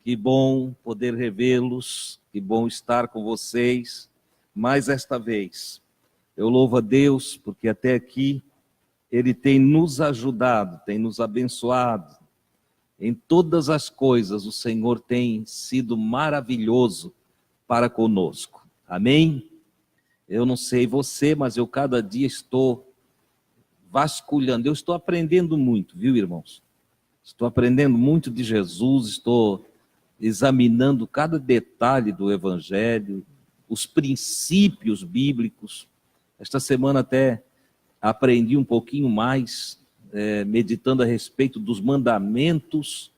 Que bom poder revê-los, que bom estar com vocês mais esta vez. Eu louvo a Deus porque até aqui Ele tem nos ajudado, tem nos abençoado. Em todas as coisas o Senhor tem sido maravilhoso para conosco. Amém? Eu não sei você, mas eu cada dia estou vasculhando. Eu estou aprendendo muito, viu, irmãos? Estou aprendendo muito de Jesus, estou examinando cada detalhe do Evangelho, os princípios bíblicos. Esta semana até aprendi um pouquinho mais, meditando a respeito dos mandamentos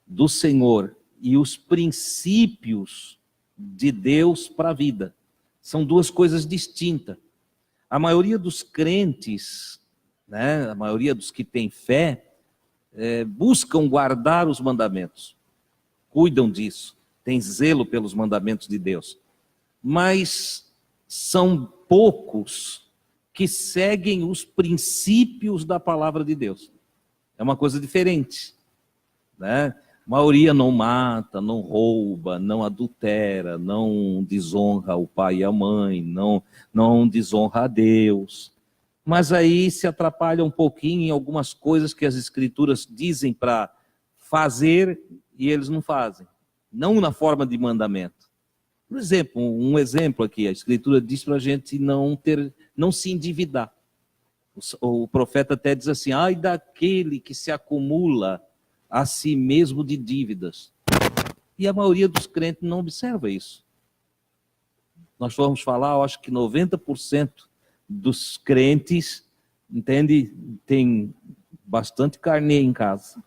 do Senhor e os princípios de Deus para a vida. São duas coisas distintas. A maioria dos crentes, a maioria dos que têm fé, buscam guardar os mandamentos. Cuidam disso, têm zelo pelos mandamentos de Deus. Mas são poucos que seguem os princípios da palavra de Deus. É uma coisa diferente, A maioria não mata, não rouba, não adultera, não desonra o pai e a mãe, não desonra a Deus. Mas aí se atrapalha um pouquinho em algumas coisas que as Escrituras dizem para fazer e eles não fazem. Não na forma de mandamento. Por exemplo, um exemplo aqui, a Escritura diz para a gente não se endividar. O profeta até diz assim, ai daquele que se acumula a si mesmo de dívidas. E a maioria dos crentes não observa isso. Nós vamos falar, eu acho que 90% dos crentes, entende, tem bastante carnê em casa.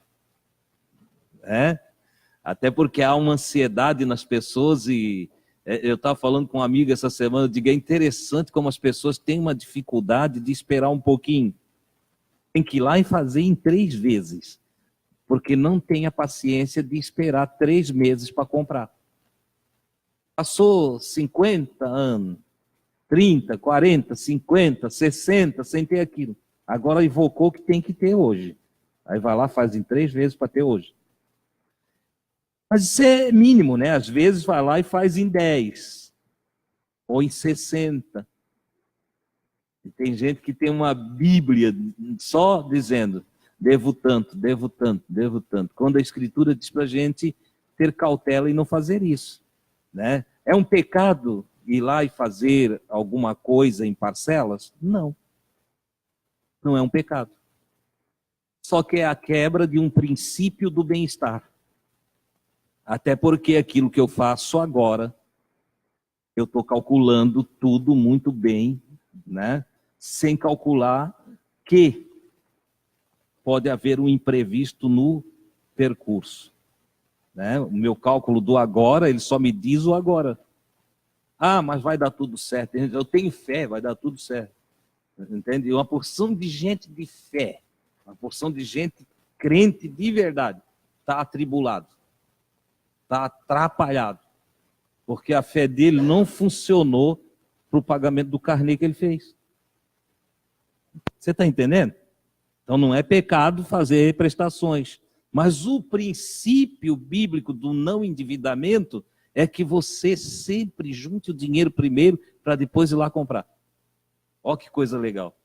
Até porque há uma ansiedade nas pessoas e eu estava falando com um amigo essa semana, eu digo, é interessante como as pessoas têm uma dificuldade de esperar um pouquinho. Tem que ir lá e fazer em 3 vezes, porque não tem a paciência de esperar 3 meses para comprar. Passou 50 anos, 30, 40, 50, 60, sem ter aquilo. Agora invocou que tem que ter hoje. Aí vai lá, faz em 3 vezes para ter hoje. Mas isso é mínimo, Às vezes vai lá e faz em 10, ou em 60. E tem gente que tem uma Bíblia só dizendo, devo tanto, devo tanto, devo tanto. Quando a Escritura diz para a gente ter cautela e não fazer isso, É um pecado ir lá e fazer alguma coisa em parcelas? Não. Não é um pecado. Só que é a quebra de um princípio do bem-estar. Até porque aquilo que eu faço agora, eu estou calculando tudo muito bem, Sem calcular que pode haver um imprevisto no percurso. O meu cálculo do agora, ele só me diz o agora. Ah, mas vai dar tudo certo. Eu tenho fé, vai dar tudo certo. Entende? Uma porção de gente de fé, uma porção de gente crente de verdade, está atribulado, está atrapalhado, porque a fé dele não funcionou para o pagamento do carnê que ele fez. Você está entendendo? Então não é pecado fazer prestações, mas o princípio bíblico do não endividamento é que você sempre junte o dinheiro primeiro para depois ir lá comprar. Olha que coisa legal.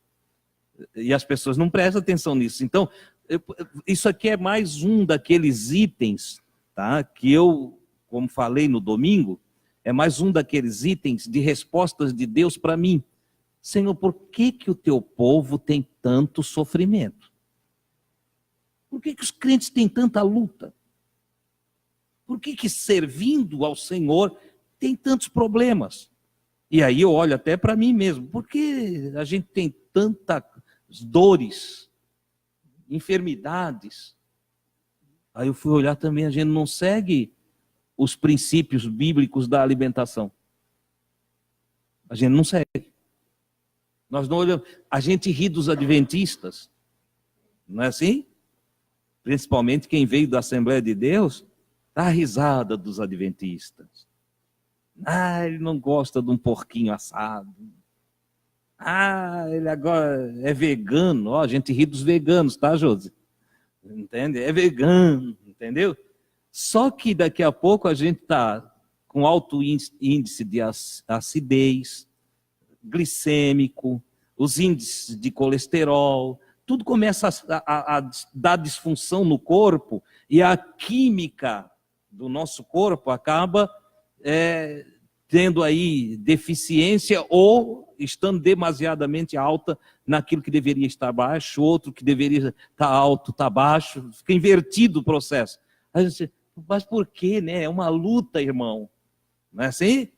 E as pessoas não prestam atenção nisso. Então, isso aqui é mais um daqueles itens, que eu, como falei no domingo, é mais um daqueles itens de respostas de Deus para mim. Senhor, por que o teu povo tem tanto sofrimento? Por que os crentes têm tanta luta? Por que servindo ao Senhor tem tantos problemas? E aí eu olho até para mim mesmo. Por que a gente tem tantas dores, enfermidades? Aí eu fui olhar também, a gente não segue os princípios bíblicos da alimentação. A gente não segue. Nós não olhamos. A gente ri dos adventistas. Não é assim? Principalmente quem veio da Assembleia de Deus, dá risada dos adventistas. Ah, ele não gosta de um porquinho assado. Ah, ele agora é vegano. Ó, a gente ri dos veganos, tá, Josi? Entende? É vegano, entendeu? Só que daqui a pouco a gente está com alto índice de acidez, glicêmico, os índices de colesterol, tudo começa a dar disfunção no corpo e a química do nosso corpo acaba tendo aí deficiência ou estando demasiadamente alta naquilo que deveria estar baixo, outro que deveria estar alto está baixo, fica invertido o processo. A gente, mas por quê, né? É uma luta, irmão. Não é assim?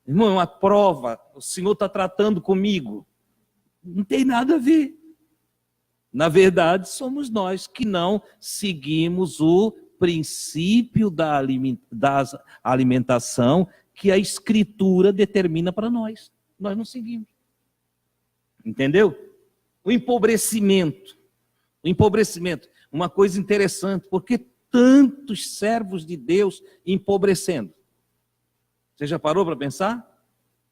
Irmão, é uma prova. O Senhor está tratando comigo. Não tem nada a ver. Na verdade, somos nós que não seguimos o princípio da alimentação que a Escritura determina para nós. Nós não seguimos. Entendeu? O empobrecimento. Uma coisa interessante, porque tantos servos de Deus empobrecendo. Você já parou para pensar?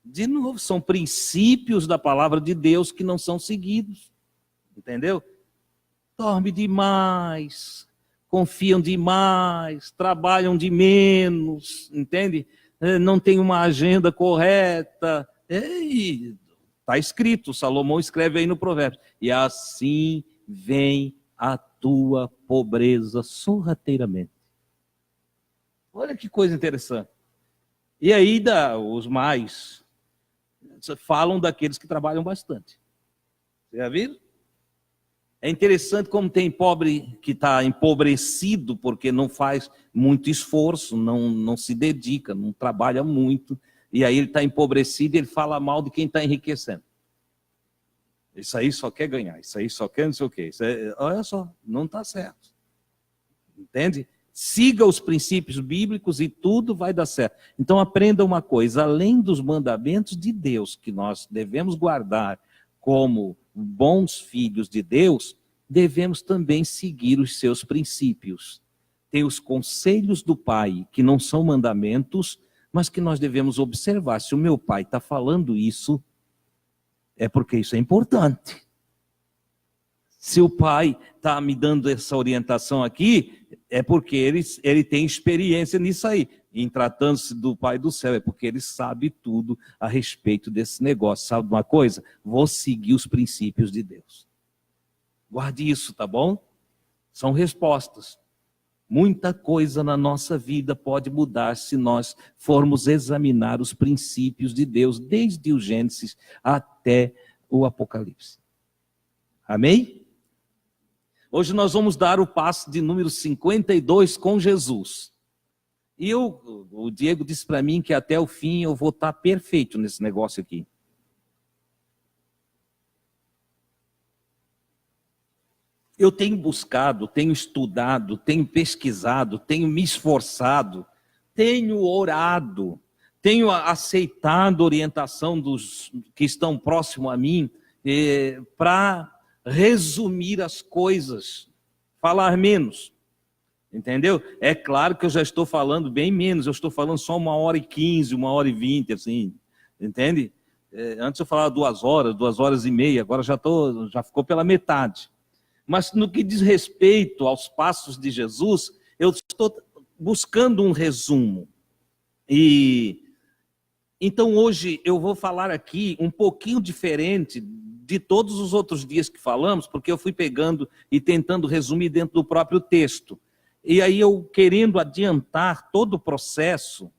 De novo, são princípios da palavra de Deus que não são seguidos. Entendeu? Dorme demais, confiam demais, trabalham de menos, entende? Não tem uma agenda correta. Está escrito, Salomão escreve aí no Provérbios. E assim vem a tua pobreza sorrateiramente. Olha que coisa interessante. E aí os mais falam daqueles que trabalham bastante. Você já viram? É interessante como tem pobre que está empobrecido porque não faz muito esforço, não se dedica, não trabalha muito. E aí ele está empobrecido e ele fala mal de quem está enriquecendo. Isso aí só quer ganhar, isso aí só quer não sei o quê. Olha só, não está certo. Entende? Siga os princípios bíblicos e tudo vai dar certo. Então aprenda uma coisa, além dos mandamentos de Deus que nós devemos guardar como bons filhos de Deus, devemos também seguir os seus princípios. Tem os conselhos do Pai, que não são mandamentos, mas que nós devemos observar. Se o meu pai está falando isso, é porque isso é importante. Se o pai está me dando essa orientação aqui, é porque ele tem experiência nisso aí. Em tratando-se do Pai do céu, é porque ele sabe tudo a respeito desse negócio. Sabe uma coisa? Vou seguir os princípios de Deus. Guarde isso, tá bom? São respostas. Muita coisa na nossa vida pode mudar se nós formos examinar os princípios de Deus, desde o Gênesis até o Apocalipse. Amém? Hoje nós vamos dar o passo de número 52 com Jesus. E o Diego disse para mim que até o fim eu vou estar perfeito nesse negócio aqui. Eu tenho buscado, tenho estudado, tenho pesquisado, tenho me esforçado, tenho orado, tenho aceitado a orientação dos que estão próximos a mim para resumir as coisas, falar menos. Entendeu? É claro que eu já estou falando bem menos, eu estou falando só 1h15, 1h20, assim, entende? Antes eu falava 2 horas, 2h30, agora já ficou pela metade. Mas no que diz respeito aos passos de Jesus, eu estou buscando um resumo. E então hoje eu vou falar aqui um pouquinho diferente de todos os outros dias que falamos, porque eu fui pegando e tentando resumir dentro do próprio texto. E aí eu, querendo adiantar todo o processo,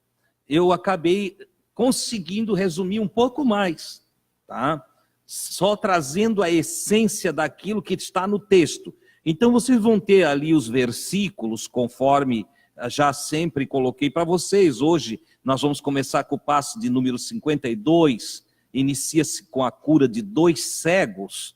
eu acabei conseguindo resumir um pouco mais, tá? Só trazendo a essência daquilo que está no texto. Então vocês vão ter ali os versículos, conforme já sempre coloquei para vocês. Hoje nós vamos começar com o passo de número 52, inicia-se com a cura de 2 cegos,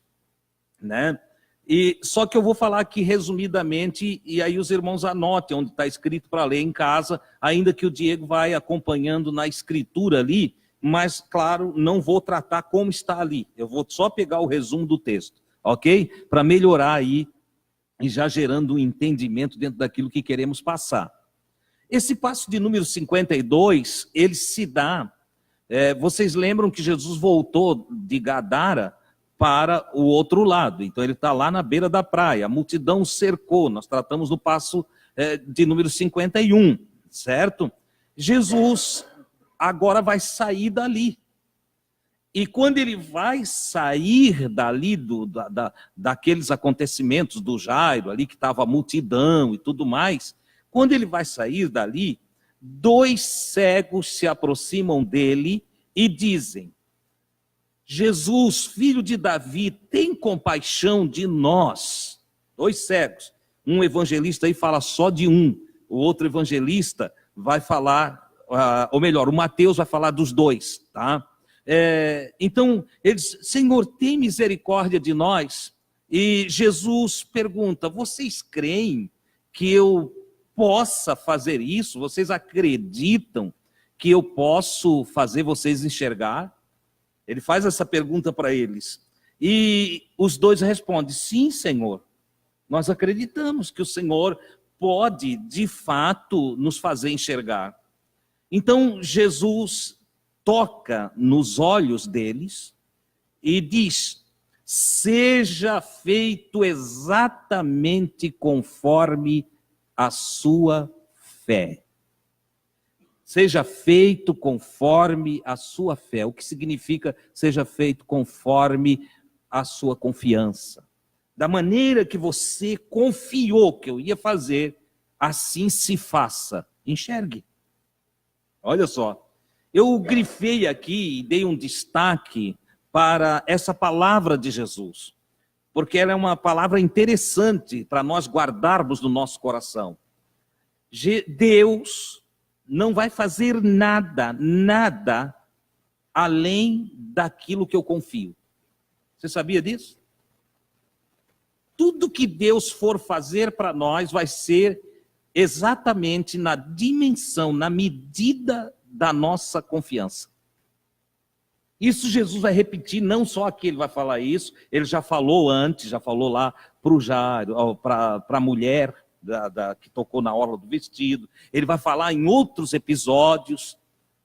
né? E só que eu vou falar aqui resumidamente, e aí os irmãos anotem onde está escrito para ler em casa, ainda que o Diego vai acompanhando na escritura ali, mas claro, não vou tratar como está ali, eu vou só pegar o resumo do texto, ok? Para melhorar aí, e já gerando um entendimento dentro daquilo que queremos passar. Esse passo de número 52, ele se dá, vocês lembram que Jesus voltou de Gadara para o outro lado, então ele está lá na beira da praia, a multidão cercou, nós tratamos no passo de número 51, certo? Jesus agora vai sair dali. E quando ele vai sair dali, daqueles acontecimentos do Jairo, ali que estava a multidão e tudo mais, quando ele vai sair dali, 2 cegos se aproximam dele e dizem: Jesus, filho de Davi, tem compaixão de nós. 2 cegos. Um evangelista aí fala só de um, o outro evangelista vai falar, ou melhor, o Mateus vai falar dos 2, tá? Então, eles: Senhor, tem misericórdia de nós. E Jesus pergunta: vocês creem que eu possa fazer isso? Vocês acreditam que eu posso fazer vocês enxergar? Ele faz essa pergunta para eles. E os 2 respondem: sim, Senhor, nós acreditamos que o Senhor pode, de fato, nos fazer enxergar. Então, Jesus toca nos olhos deles e diz: seja feito exatamente conforme a sua fé. Seja feito conforme a sua fé. O que significa seja feito conforme a sua confiança? Da maneira que você confiou que eu ia fazer, assim se faça. Enxergue. Olha só, eu grifei aqui e dei um destaque para essa palavra de Jesus, porque ela é uma palavra interessante para nós guardarmos no nosso coração. Deus não vai fazer nada além daquilo que eu confio. Você sabia disso? Tudo que Deus for fazer para nós vai ser exatamente na dimensão, na medida da nossa confiança. Isso Jesus vai repetir, não só aqui ele vai falar isso, ele já falou antes, já falou lá para o Jairo, para a mulher que tocou na orla do vestido, ele vai falar em outros episódios.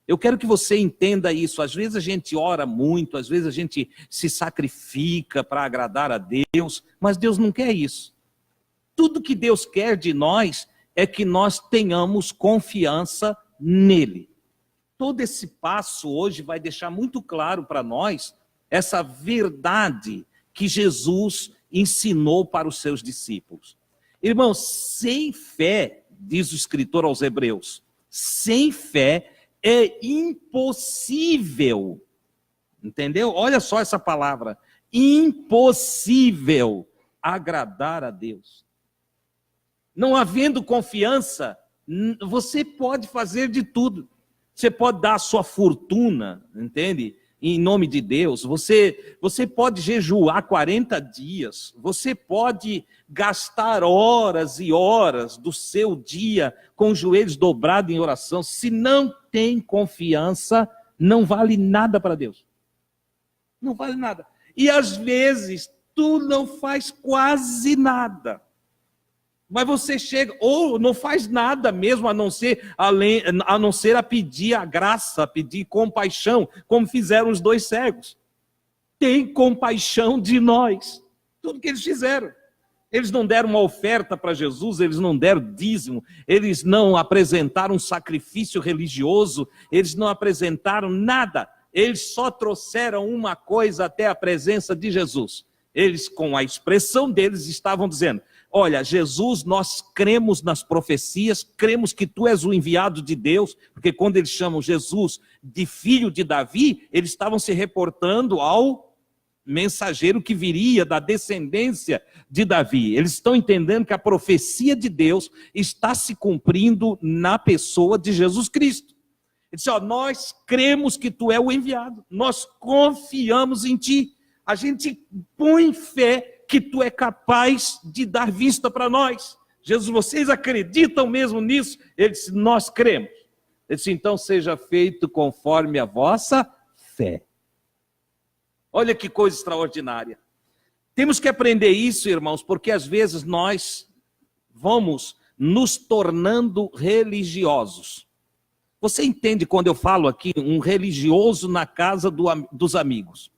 Eu quero que você entenda isso. Às vezes a gente ora muito, às vezes a gente se sacrifica para agradar a Deus, mas Deus não quer isso. Tudo que Deus quer de nós é que nós tenhamos confiança nele. Todo esse passo hoje vai deixar muito claro para nós essa verdade que Jesus ensinou para os seus discípulos. Irmãos, sem fé, diz o escritor aos Hebreus, sem fé é impossível, entendeu? Olha só essa palavra, impossível agradar a Deus. Não havendo confiança, você pode fazer de tudo. Você pode dar a sua fortuna, entende? Em nome de Deus. Você pode jejuar 40 dias. Você pode gastar horas e horas do seu dia com os joelhos dobrados em oração. Se não tem confiança, não vale nada para Deus. Não vale nada. E às vezes, tu não faz quase nada. Mas você chega, ou não faz nada mesmo, a não ser a pedir a graça, a pedir compaixão, como fizeram os 2 cegos. Tem compaixão de nós. Tudo que eles fizeram. Eles não deram uma oferta para Jesus, eles não deram dízimo, eles não apresentaram um sacrifício religioso, eles não apresentaram nada. Eles só trouxeram uma coisa até a presença de Jesus. Eles, com a expressão deles, estavam dizendo: olha, Jesus, nós cremos nas profecias, cremos que tu és o enviado de Deus, porque quando eles chamam Jesus de filho de Davi, eles estavam se reportando ao mensageiro que viria da descendência de Davi. Eles estão entendendo que a profecia de Deus está se cumprindo na pessoa de Jesus Cristo. Ele disse: ó, nós cremos que tu é o enviado, nós confiamos em ti, a gente põe fé que tu é capaz de dar vista para nós. Jesus, vocês acreditam mesmo nisso? Ele disse: nós cremos. Ele disse: então seja feito conforme a vossa fé. Olha que coisa extraordinária. Temos que aprender isso, irmãos, porque às vezes nós vamos nos tornando religiosos. Você entende quando eu falo aqui um religioso na casa dos amigos?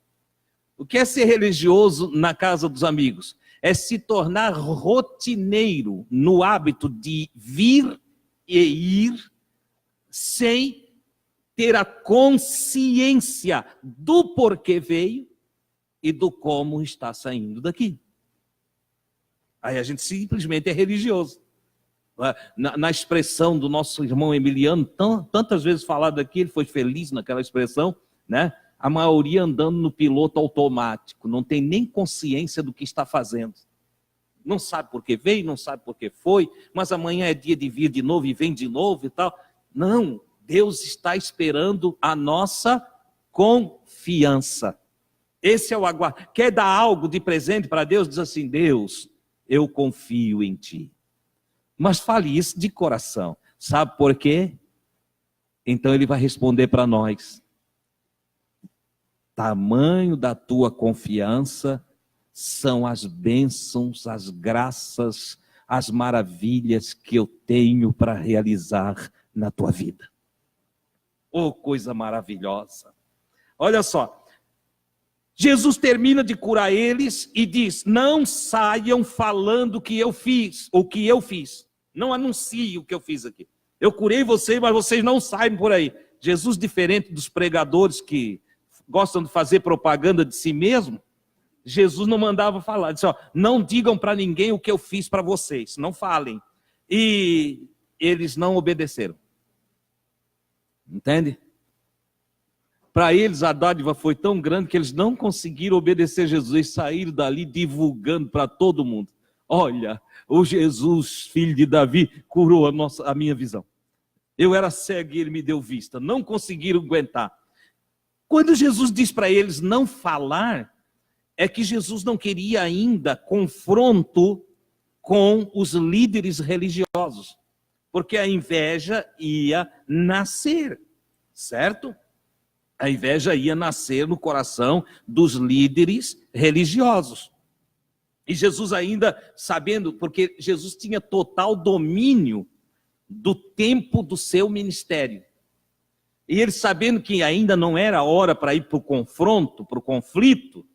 O que é ser religioso na casa dos amigos? é se tornar rotineiro no hábito de vir e ir sem ter a consciência do porquê veio e do como está saindo daqui. Aí a gente simplesmente é religioso. Na expressão do nosso irmão Emiliano, tantas vezes falado aqui, ele foi feliz naquela expressão, né? A maioria andando no piloto automático, não tem nem consciência do que está fazendo. Não sabe por que veio, não sabe por que foi, mas amanhã é dia de vir de novo e vem de novo e tal. Não, Deus está esperando a nossa confiança. Esse é o aguardo. Quer dar algo de presente para Deus? Diz assim: Deus, eu confio em ti. Mas fale isso de coração. Sabe por quê? Então ele vai responder para nós: tamanho da tua confiança são as bênçãos, as graças, as maravilhas que eu tenho para realizar na tua vida. Oh, coisa maravilhosa. Olha só, Jesus termina de curar eles e diz: não saiam falando que eu fiz, o que eu fiz. Não anuncie o que eu fiz aqui. Eu curei vocês, mas vocês não saem por aí. Jesus, diferente dos pregadores que gostam de fazer propaganda de si mesmo, Jesus não mandava falar. Disse: ó, não digam para ninguém o que eu fiz para vocês. Não falem. E eles não obedeceram. Entende? Para eles a dádiva foi tão grande que eles não conseguiram obedecer Jesus. Eles saíram dali divulgando para todo mundo: olha, o Jesus, filho de Davi, curou a minha visão. Eu era cego e ele me deu vista. Não conseguiram aguentar. Quando Jesus diz para eles não falar, é que Jesus não queria ainda confronto com os líderes religiosos, porque a inveja ia nascer, certo? A inveja ia nascer no coração dos líderes religiosos. E Jesus ainda sabendo, porque Jesus tinha total domínio do tempo do seu ministério. E ele sabendo que ainda não era hora para ir para o confronto, para o conflito,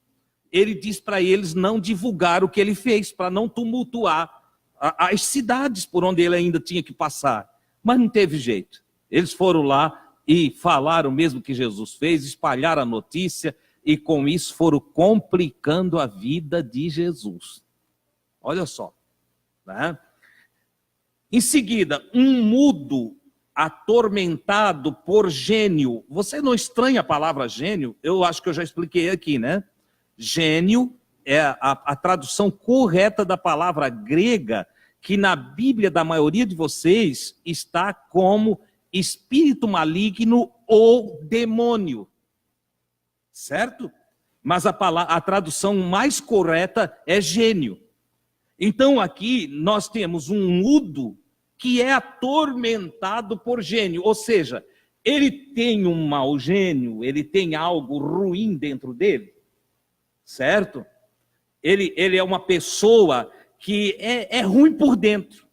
ele diz para eles não divulgar o que ele fez, para não tumultuar as cidades por onde ele ainda tinha que passar. Mas não teve jeito. Eles foram lá e falaram mesmo que Jesus fez, espalharam a notícia, e com isso foram complicando a vida de Jesus. Olha só, né? Em seguida, um mudo atormentado por gênio. Você não estranha a palavra gênio? Eu acho que eu já expliquei aqui, né? Gênio é a tradução correta da palavra grega, que na Bíblia da maioria de vocês está como espírito maligno ou demônio. Certo? Mas a tradução mais correta é gênio. Então aqui nós temos um mudo que é atormentado por gênio, ou seja, ele tem um mau gênio, ele tem algo ruim dentro dele, certo? Ele é uma pessoa que é ruim por dentro.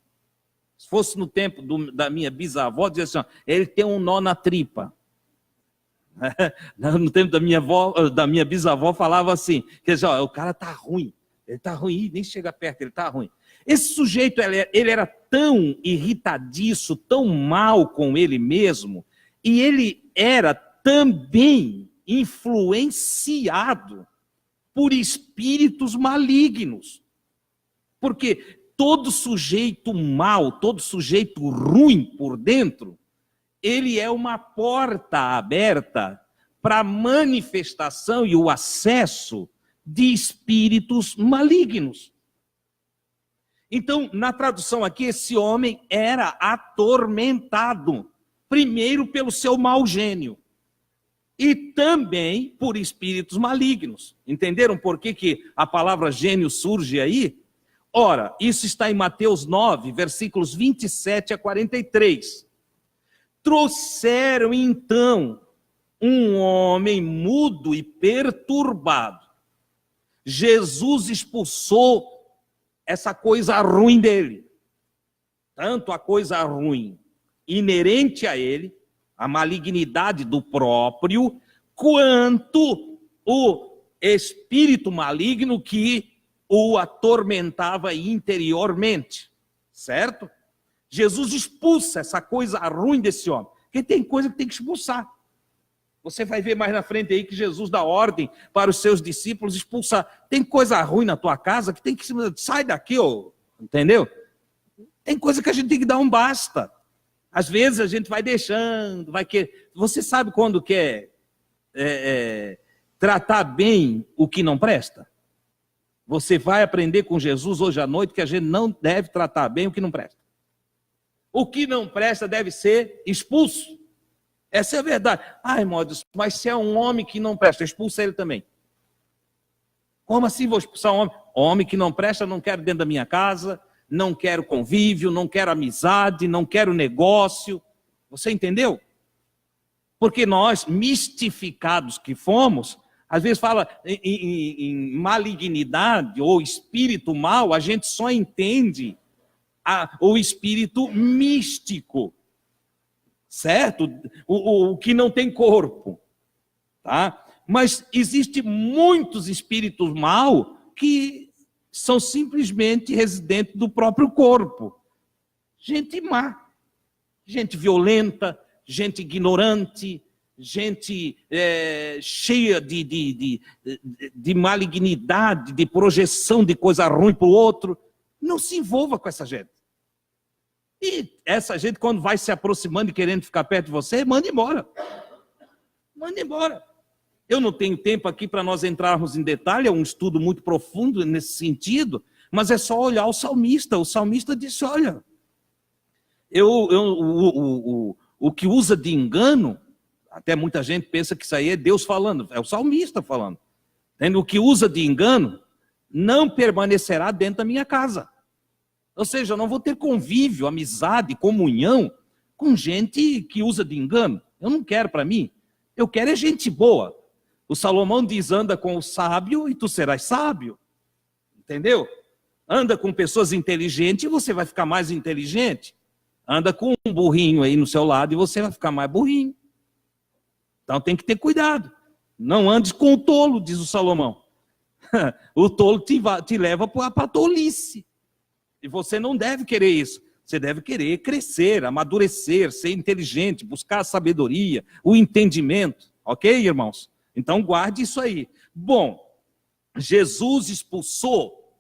Se fosse no tempo da minha bisavó, dizia assim: ó, ele tem um nó na tripa. No tempo da minha bisavó falava assim, quer dizer, ó, o cara tá ruim, ele tá ruim, nem chega perto, ele tá ruim. Esse sujeito, ele era tão irritadiço, tão mal com ele mesmo, e ele era também influenciado por espíritos malignos. Porque todo sujeito mau, todo sujeito ruim por dentro, ele é uma porta aberta para a manifestação e o acesso de espíritos malignos. Então, na tradução aqui, esse homem era atormentado, primeiro pelo seu mau gênio, e também por espíritos malignos. Entenderam por que a palavra gênio surge aí? Ora, isso está em Mateus 9, versículos 27 a 43. Trouxeram então um homem mudo e perturbado. Jesus expulsou essa coisa ruim dele. Tanto a coisa ruim inerente a ele, a malignidade do próprio, quanto o espírito maligno que o atormentava interiormente, certo? Jesus expulsa essa coisa ruim desse homem, porque tem coisa que tem que expulsar. Você vai ver mais na frente aí que Jesus dá ordem para os seus discípulos expulsar. Tem coisa ruim na tua casa que tem que... Sai daqui, ó, entendeu? Tem coisa que a gente tem que dar um basta. Às vezes a gente vai deixando, vai querer... Você sabe quando quer tratar bem o que não presta? Você vai aprender com Jesus hoje à noite que a gente não deve tratar bem o que não presta. O que não presta deve ser expulso. Essa é a verdade. Ai, irmão, mas se é um homem que não presta, expulsa ele também. Como assim vou expulsar um homem? Homem que não presta, não quero dentro da minha casa, não quero convívio, não quero amizade, não quero negócio. Você entendeu? Porque nós, mistificados que fomos, às vezes fala em malignidade ou espírito mal, a gente só entende o espírito místico. Certo? O que não tem corpo, tá? Mas existe muitos espíritos maus que são simplesmente residentes do próprio corpo. Gente má, gente violenta, gente ignorante, gente cheia de malignidade, de projeção de coisa ruim para o outro. Não se envolva com essa gente. E essa gente, quando vai se aproximando e querendo ficar perto de você, manda embora. Manda embora. Eu não tenho tempo aqui para nós entrarmos em detalhe, é um estudo muito profundo nesse sentido, mas é só olhar o salmista. O salmista disse, olha, o que usa de engano, até muita gente pensa que isso aí é Deus falando, é o salmista falando. O que usa de engano não permanecerá dentro da minha casa. Ou seja, eu não vou ter convívio, amizade, comunhão com gente que usa de engano. Eu não quero para mim. Eu quero é gente boa. O Salomão diz, anda com o sábio e tu serás sábio. Entendeu? Anda com pessoas inteligentes e você vai ficar mais inteligente. Anda com um burrinho aí no seu lado e você vai ficar mais burrinho. Então tem que ter cuidado. Não andes com o tolo, diz o Salomão. O tolo te leva para a tolice. E você não deve querer isso. Você deve querer crescer, amadurecer, ser inteligente, buscar a sabedoria, o entendimento. Ok, irmãos? Então guarde isso aí. Bom, Jesus expulsou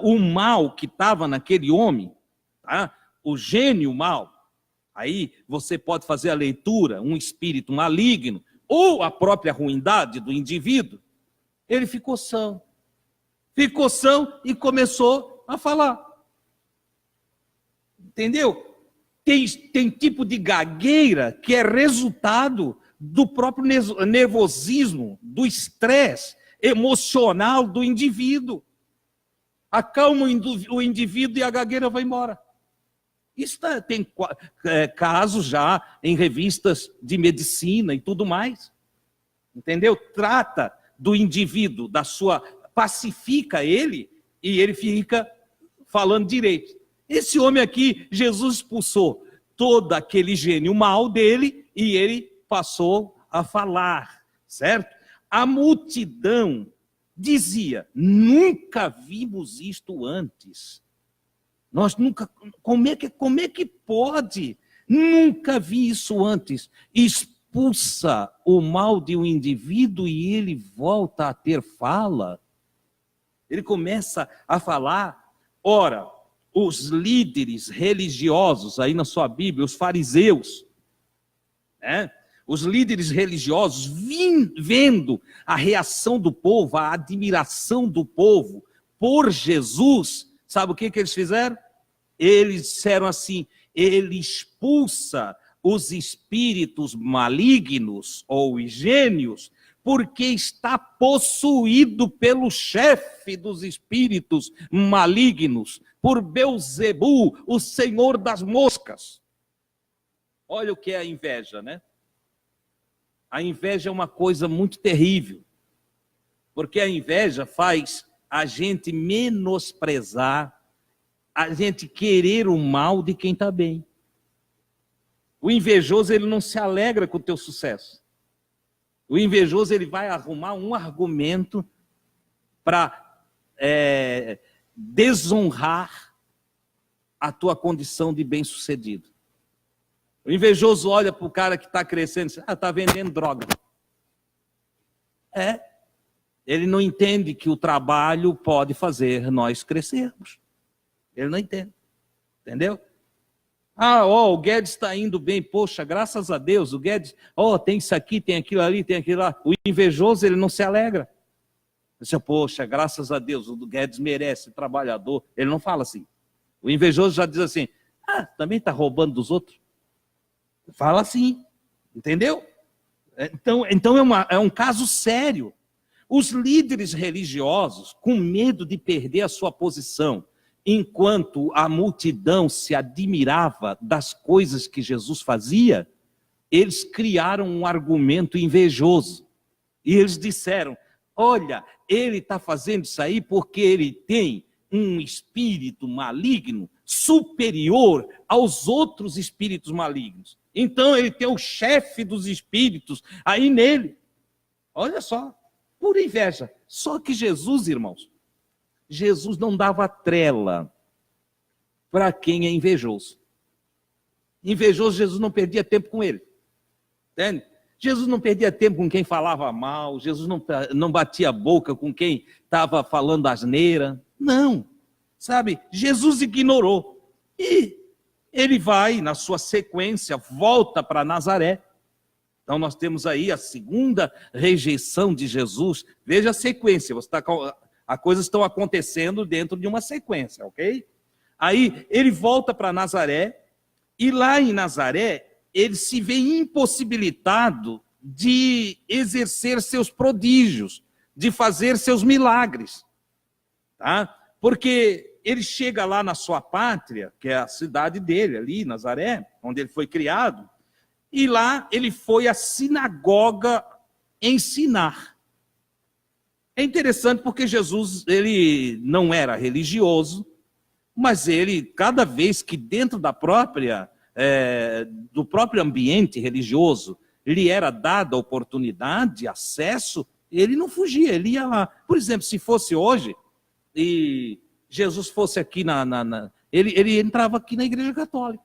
o mal que estava naquele homem, tá? O gênio mal. Aí você pode fazer a leitura, um espírito maligno, ou a própria ruindade do indivíduo. Ele ficou são. Ficou são e começou a falar. Entendeu? Tem tipo de gagueira que é resultado do próprio nervosismo, do estresse emocional do indivíduo. Acalma o indivíduo e a gagueira vai embora. Isso tem casos já em revistas de medicina e tudo mais. Entendeu? Trata do indivíduo, pacifica ele e ele fica falando direito. Esse homem aqui, Jesus expulsou todo aquele gênio mal dele e ele passou a falar, certo? A multidão dizia, nunca vimos isto antes. Nós nunca, como é que pode? Nunca vi isso antes. Expulsa o mal de um indivíduo e ele volta a ter fala. Ele começa a falar. Ora, os líderes religiosos, aí na sua Bíblia, os fariseus, né? Os líderes religiosos, vendo a reação do povo, a admiração do povo por Jesus, sabe o que eles fizeram? Eles disseram assim, ele expulsa os espíritos malignos ou gênios, porque está possuído pelo chefe dos espíritos malignos, por Belzebu, o senhor das moscas. Olha o que é a inveja, né? A inveja é uma coisa muito terrível, porque a inveja faz a gente menosprezar, a gente querer o mal de quem está bem. O invejoso, ele não se alegra com o teu sucesso. O invejoso, ele vai arrumar um argumento para desonrar a tua condição de bem-sucedido. O invejoso olha para o cara que está crescendo e diz, está vendendo droga. Ele não entende que o trabalho pode fazer nós crescermos. Ele não entende. Entendeu? O Guedes está indo bem, poxa, graças a Deus, o Guedes, tem isso aqui, tem aquilo ali, tem aquilo lá. O invejoso, ele não se alegra. Ele diz, poxa, graças a Deus, o Guedes merece, trabalhador. Ele não fala assim. O invejoso já diz assim, também está roubando dos outros. Fala assim, entendeu? Então é um caso sério. Os líderes religiosos, com medo de perder a sua posição, enquanto a multidão se admirava das coisas que Jesus fazia, eles criaram um argumento invejoso. E eles disseram, olha, ele está fazendo isso aí porque ele tem um espírito maligno superior aos outros espíritos malignos. Então ele tem o chefe dos espíritos aí nele. Olha só, pura inveja. Só que Jesus, irmãos, Jesus não dava trela para quem é invejoso. Invejoso, Jesus não perdia tempo com ele. Entende? Jesus não perdia tempo com quem falava mal, Jesus não batia a boca com quem estava falando asneira. Não, sabe? Jesus ignorou. E ele vai, na sua sequência, volta para Nazaré. Então nós temos aí a segunda rejeição de Jesus. Veja a sequência, as coisas estão acontecendo dentro de uma sequência, ok? Aí ele volta para Nazaré, e lá em Nazaré, ele se vê impossibilitado de exercer seus prodígios, de fazer seus milagres, tá? Porque ele chega lá na sua pátria, que é a cidade dele, ali, Nazaré, onde ele foi criado, e lá ele foi à sinagoga ensinar. É interessante porque Jesus, ele não era religioso, mas ele, cada vez que dentro do próprio ambiente religioso, lhe era dada oportunidade, acesso, ele não fugia, ele ia lá. Por exemplo, se fosse hoje, e Jesus fosse aqui ele entrava aqui na Igreja Católica.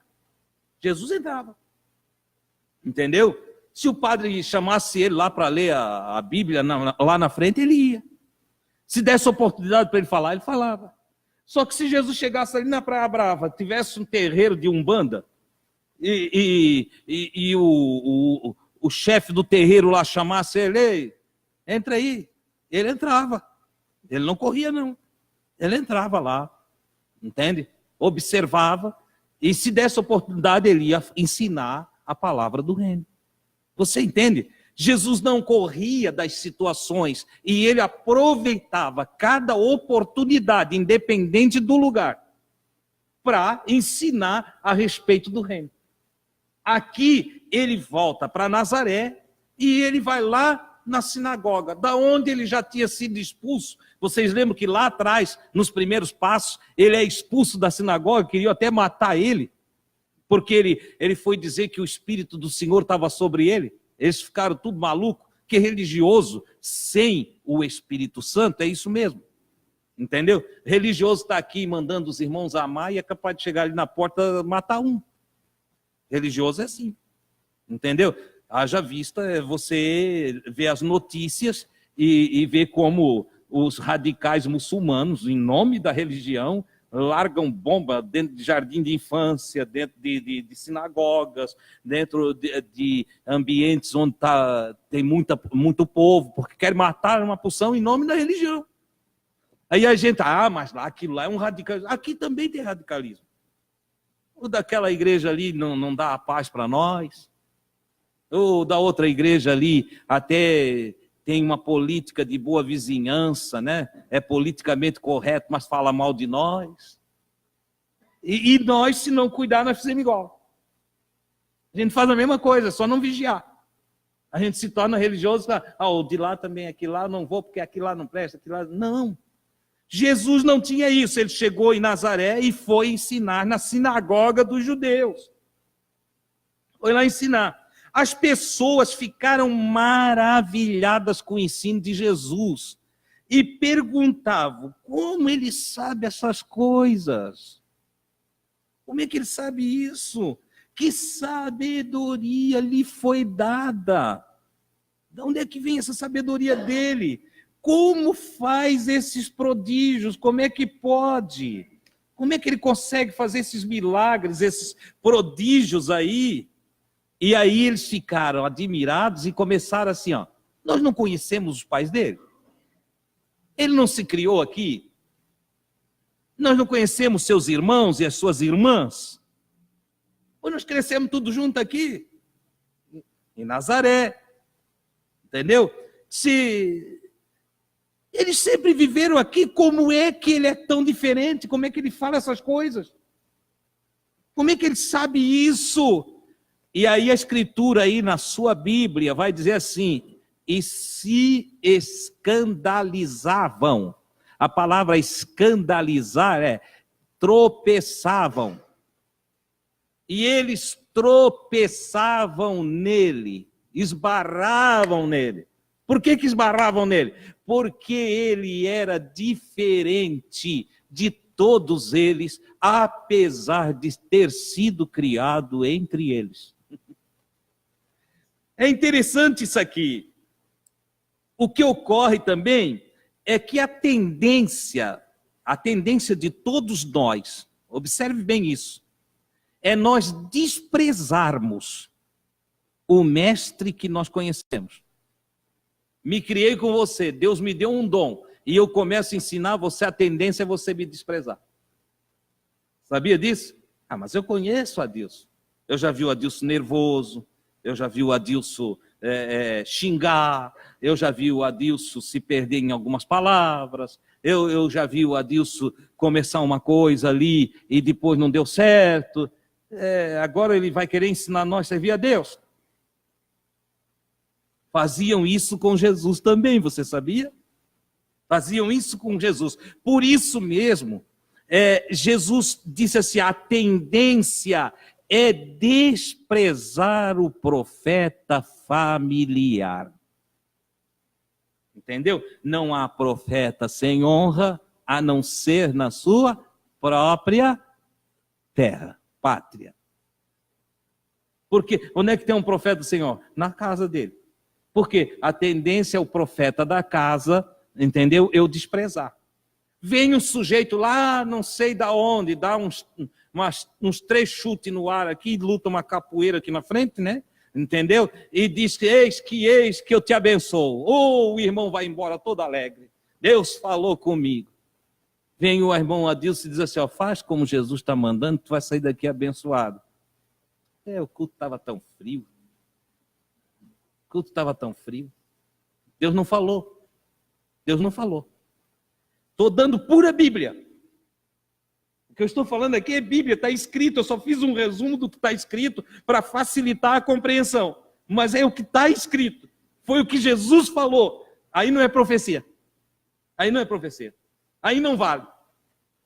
Jesus entrava. Entendeu? Se o padre chamasse ele lá para ler a Bíblia lá na frente, ele ia. Se desse oportunidade para ele falar, ele falava. Só que se Jesus chegasse ali na Praia Brava, tivesse um terreiro de Umbanda, e o chefe do terreiro lá chamasse ele, ei, entra aí, ele entrava. Ele não corria, não. Ele entrava lá, entende? Observava, e se desse oportunidade, ele ia ensinar a palavra do reino. Você entende? Jesus não corria das situações e ele aproveitava cada oportunidade, independente do lugar, para ensinar a respeito do reino. Aqui ele volta para Nazaré e ele vai lá na sinagoga, da onde ele já tinha sido expulso. Vocês lembram que lá atrás, nos primeiros passos, ele é expulso da sinagoga, queriam até matar ele, porque ele foi dizer que o Espírito do Senhor estava sobre ele. Eles ficaram tudo maluco, que religioso sem o Espírito Santo é isso mesmo. Entendeu? Religioso está aqui mandando os irmãos amar e é capaz de chegar ali na porta matar um. Religioso é assim. Entendeu? Haja vista você ver as notícias e ver como os radicais muçulmanos, em nome da religião, largam bomba dentro de jardim de infância, dentro de sinagogas, dentro de ambientes onde tem muito povo, porque quer matar uma porção em nome da religião. Aí a gente, mas lá, aquilo lá é um radicalismo. Aqui também tem radicalismo. O daquela igreja ali não dá a paz para nós. O da outra igreja ali até tem uma política de boa vizinhança, né? É politicamente correto, mas fala mal de nós. E nós, se não cuidar, nós fizemos igual. A gente faz a mesma coisa, só não vigiar. A gente se torna religioso, o de lá também, aqui lá não vou, porque aqui lá não presta, aqui lá... Não. Jesus não tinha isso, ele chegou em Nazaré e foi ensinar na sinagoga dos judeus. Foi lá ensinar. As pessoas ficaram maravilhadas com o ensino de Jesus. e perguntavam: como ele sabe essas coisas? Como é que ele sabe isso? Que sabedoria lhe foi dada? De onde é que vem essa sabedoria dele? Como faz esses prodígios? Como é que pode? Como é que ele consegue fazer esses milagres, esses prodígios aí? E aí eles ficaram admirados e começaram assim, ó: nós não conhecemos os pais dele? Ele não se criou aqui? Nós não conhecemos seus irmãos e as suas irmãs? Ou nós crescemos tudo junto aqui? Em Nazaré. Entendeu? Se eles sempre viveram aqui, como é que ele é tão diferente? Como é que ele fala essas coisas? Como é que ele sabe isso? E aí a Escritura aí na sua Bíblia vai dizer assim: e se escandalizavam. A palavra escandalizar é tropeçavam. E eles tropeçavam nele, esbarravam nele. Por que esbarravam nele? Porque ele era diferente de todos eles, apesar de ter sido criado entre eles. É interessante isso aqui. O que ocorre também é que a tendência de todos nós, observe bem isso, é nós desprezarmos o mestre que nós conhecemos. Me criei com você, Deus me deu um dom, e eu começo a ensinar você, a tendência é você me desprezar. Sabia disso? Ah, mas eu conheço o Adilson. Eu já vi o Adilson nervoso, eu já vi o Adilson xingar, eu já vi o Adilson se perder em algumas palavras, eu já vi o Adilson começar uma coisa ali e depois não deu certo. Agora ele vai querer ensinar nós a servir a Deus. Faziam isso com Jesus também, você sabia? Faziam isso com Jesus. Por isso mesmo, Jesus disse assim: a tendência é desprezar o profeta familiar. Entendeu? Não há profeta sem honra, a não ser na sua própria terra, pátria. Porque onde é que tem um profeta do Senhor? Na casa dele. Porque a tendência é o profeta da casa, entendeu? Eu desprezar. Vem um sujeito lá, não sei da onde, dá uns 3 chutes no ar aqui, luta uma capoeira aqui na frente, né? Entendeu? E diz: eis que eu te abençoo. O irmão vai embora todo alegre. Deus falou comigo. Vem o irmão Adilson e diz assim: ó, faz como Jesus está mandando, tu vai sair daqui abençoado. O culto estava tão frio. O culto estava tão frio. Deus não falou. Deus não falou. Estou dando pura Bíblia. O que eu estou falando aqui é Bíblia, está escrito. Eu só fiz um resumo do que está escrito para facilitar a compreensão. Mas é o que está escrito. Foi o que Jesus falou. Aí não é profecia. Aí não é profecia. Aí não vale.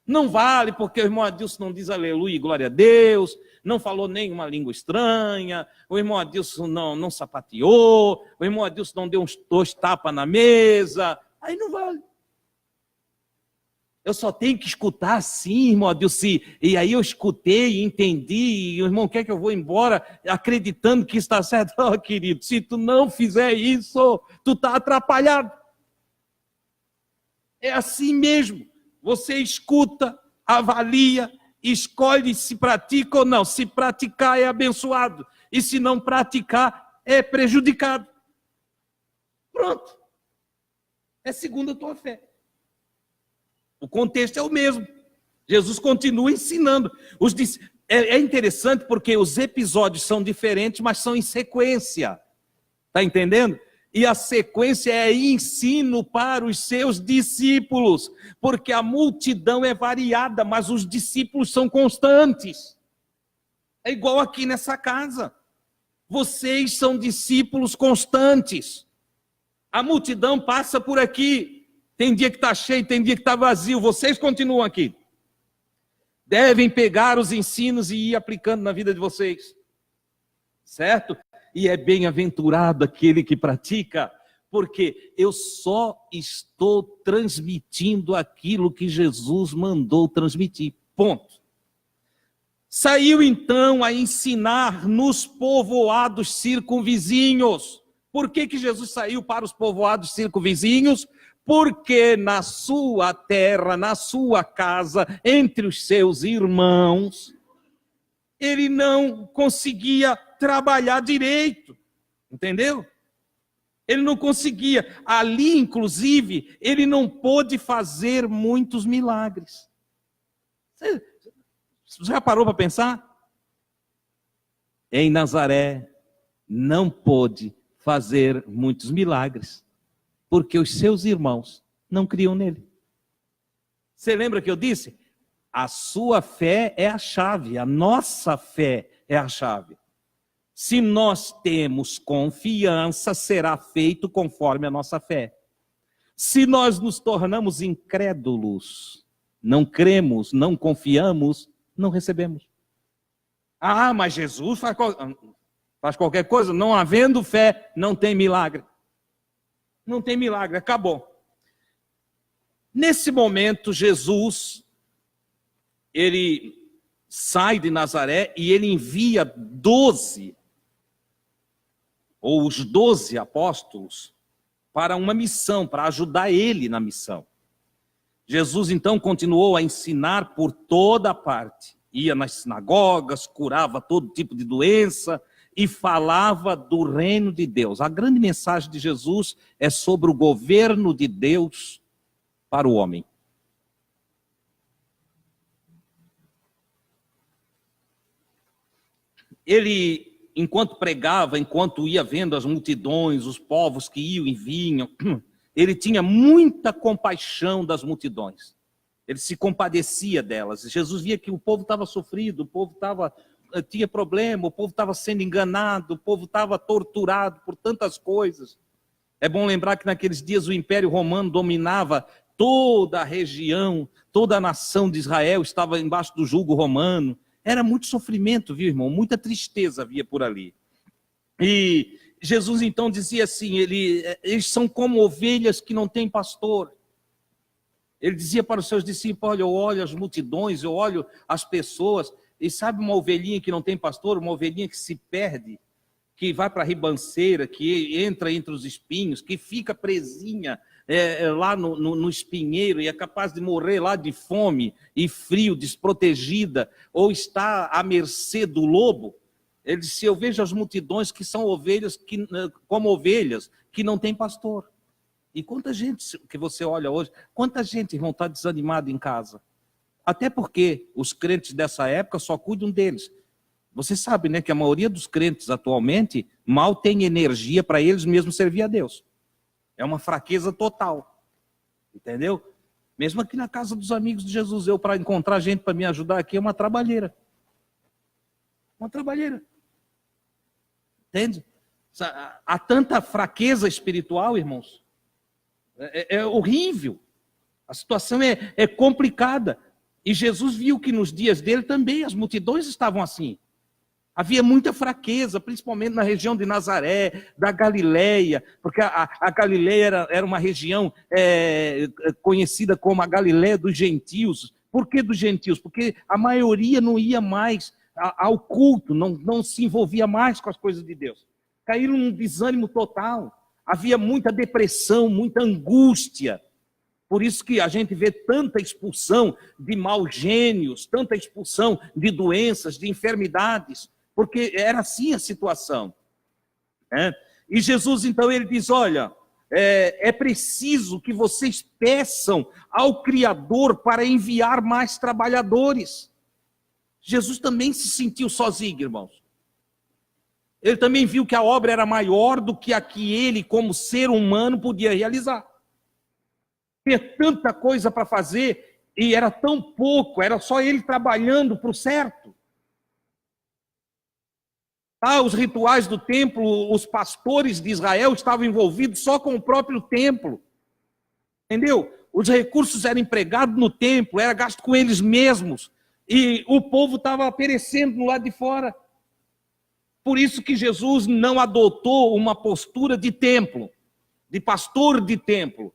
Não vale porque o irmão Adilson não diz aleluia e glória a Deus, não falou nenhuma língua estranha, o irmão Adilson não sapateou, o irmão Adilson não deu uns 2 tapas na mesa. Aí não vale. Eu só tenho que escutar assim, irmão Adilson. E aí eu escutei e entendi, e o irmão quer que eu vou embora acreditando que está certo. Oh, querido, se tu não fizer isso, tu está atrapalhado. É assim mesmo. Você escuta, avalia, escolhe se pratica ou não. Se praticar é abençoado. E se não praticar é prejudicado. Pronto. É segundo a tua fé. O contexto é o mesmo. Jesus continua ensinando. É interessante porque os episódios são diferentes, mas são em sequência. Está entendendo? E a sequência é ensino para os seus discípulos, porque a multidão é variada, mas os discípulos são constantes. É igual aqui nessa casa. Vocês são discípulos constantes. A multidão passa por aqui. Tem dia que está cheio, tem dia que está vazio. Vocês continuam aqui. Devem pegar os ensinos e ir aplicando na vida de vocês. Certo? E é bem-aventurado aquele que pratica, porque eu só estou transmitindo aquilo que Jesus mandou transmitir. Ponto. Saiu então a ensinar nos povoados circunvizinhos. Por que Jesus saiu para os povoados circunvizinhos? Porque na sua terra, na sua casa, entre os seus irmãos, ele não conseguia trabalhar direito, entendeu? Ele não conseguia. Ali, inclusive, ele não pôde fazer muitos milagres. Você já parou para pensar? Em Nazaré, não pôde fazer muitos milagres, porque os seus irmãos não criam nele. Você lembra que eu disse? A sua fé é a chave, a nossa fé é a chave. Se nós temos confiança, será feito conforme a nossa fé. Se nós nos tornamos incrédulos, não cremos, não confiamos, não recebemos. Ah, mas Jesus faz qualquer coisa, não havendo fé, não tem milagre. Não tem milagre, acabou. Nesse momento, Jesus, ele sai de Nazaré e ele envia 12, ou os 12 apóstolos, para uma missão, para ajudar ele na missão. Jesus então continuou a ensinar por toda parte. Ia nas sinagogas, curava todo tipo de doença e falava do reino de Deus. A grande mensagem de Jesus é sobre o governo de Deus para o homem. Ele, enquanto pregava, enquanto ia vendo as multidões, os povos que iam e vinham, ele tinha muita compaixão das multidões. Ele se compadecia delas. Jesus via que o povo estava sofrido, o povo tinha problema, o povo estava sendo enganado, o povo estava torturado por tantas coisas. É bom lembrar que naqueles dias o Império Romano dominava toda a região, toda a nação de Israel estava embaixo do jugo romano. Era muito sofrimento, viu, irmão? Muita tristeza havia por ali. E Jesus então dizia assim, eles são como ovelhas que não têm pastor. Ele dizia para os seus discípulos, olha, eu olho as multidões, eu olho as pessoas, e sabe uma ovelhinha que não tem pastor, uma ovelhinha que se perde, que vai para a ribanceira, que entra entre os espinhos, que fica presinha lá no espinheiro e é capaz de morrer lá de fome e frio, desprotegida, ou está à mercê do lobo. Ele disse, eu vejo as multidões que são ovelhas, como ovelhas, que não têm pastor. E quanta gente que você olha hoje, quanta gente, irmão, está desanimada em casa. Até porque os crentes dessa época só cuidam deles. Você sabe, né, que a maioria dos crentes atualmente mal tem energia para eles mesmos servir a Deus. É uma fraqueza total. Entendeu? Mesmo aqui na casa dos amigos de Jesus, eu para encontrar gente para me ajudar aqui é uma trabalheira. Uma trabalheira. Entende? Há tanta fraqueza espiritual, irmãos. É horrível. A situação é complicada. E Jesus viu que nos dias dele também as multidões estavam assim. Havia muita fraqueza, principalmente na região de Nazaré, da Galileia, porque a Galileia era uma região conhecida como a Galileia dos gentios. Por que dos gentios? Porque a maioria não ia mais ao culto, não se envolvia mais com as coisas de Deus. Caíram num desânimo total. Havia muita depressão, muita angústia. Por isso que a gente vê tanta expulsão de maus gênios, tanta expulsão de doenças, de enfermidades, porque era assim a situação. E Jesus, então, ele diz, olha, é preciso que vocês peçam ao Criador para enviar mais trabalhadores. Jesus também se sentiu sozinho, irmãos. Ele também viu que a obra era maior do que a que ele, como ser humano, podia realizar. Ter tanta coisa para fazer e era tão pouco, era só ele trabalhando para o certo. Os rituais do templo, os pastores de Israel estavam envolvidos só com o próprio templo. Entendeu? Os recursos eram empregados no templo, era gasto com eles mesmos. E o povo estava perecendo no lado de fora. Por isso que Jesus não adotou uma postura de templo. de pastor de templo.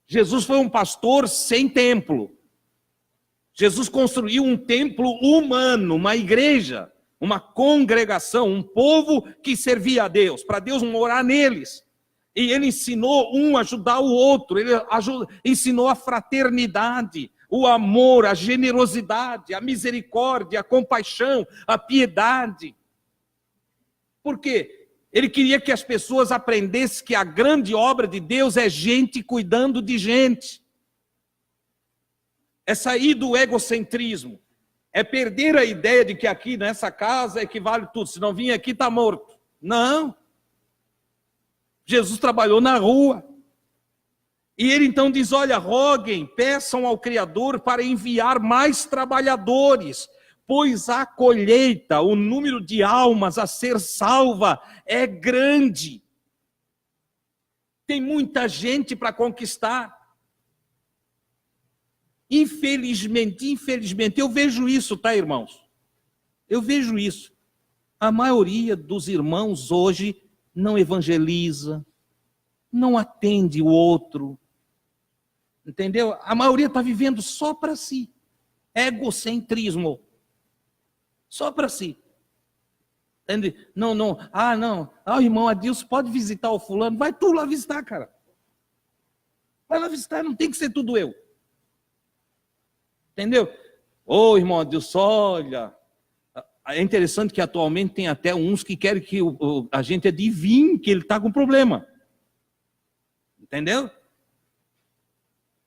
Jesus foi um pastor sem templo. Jesus construiu um templo humano, uma igreja, uma congregação, um povo que servia a Deus, para Deus morar neles. E ele ensinou um a ajudar o outro, ele ensinou a fraternidade, o amor, a generosidade, a misericórdia, a compaixão, a piedade. Por quê? Ele queria que as pessoas aprendessem que a grande obra de Deus é gente cuidando de gente. É sair do egocentrismo. É perder a ideia de que aqui nessa casa equivale tudo. Se não vir aqui, está morto. Não. Jesus trabalhou na rua. E ele então diz, olha, roguem, peçam ao Criador para enviar mais trabalhadores, pois a colheita, o número de almas a ser salva é grande. Tem muita gente para conquistar. Infelizmente, eu vejo isso, tá, irmãos? Eu vejo isso. A maioria dos irmãos hoje não evangeliza, não atende o outro, entendeu? A maioria está vivendo só para si, egocentrismo, só para si. Entende? Não, irmão Adilson, pode visitar o fulano, vai tu lá visitar, cara. Vai lá visitar, não tem que ser tudo eu. Entendeu? Ô, irmão Adilson, olha, é interessante que atualmente tem até uns que querem que a gente adivinhe que ele está com problema. Entendeu?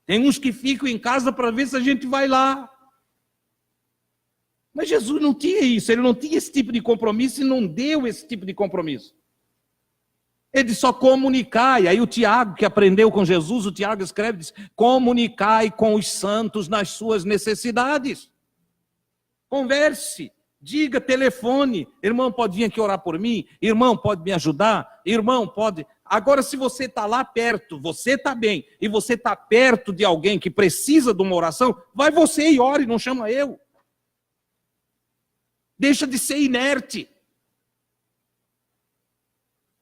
Tem uns que ficam em casa para ver se a gente vai lá. Mas Jesus não tinha isso, ele não tinha esse tipo de compromisso e não deu esse tipo de compromisso. Ele só comunicai. Aí o Tiago, que aprendeu com Jesus, o Tiago escreve, diz, comunicai com os santos nas suas necessidades. Converse, diga, telefone. Irmão, pode vir aqui orar por mim? Irmão, pode me ajudar? Irmão, pode... Agora, se você está lá perto, você está bem, e você está perto de alguém que precisa de uma oração, vai você e ore, não chama eu. Deixa de ser inerte.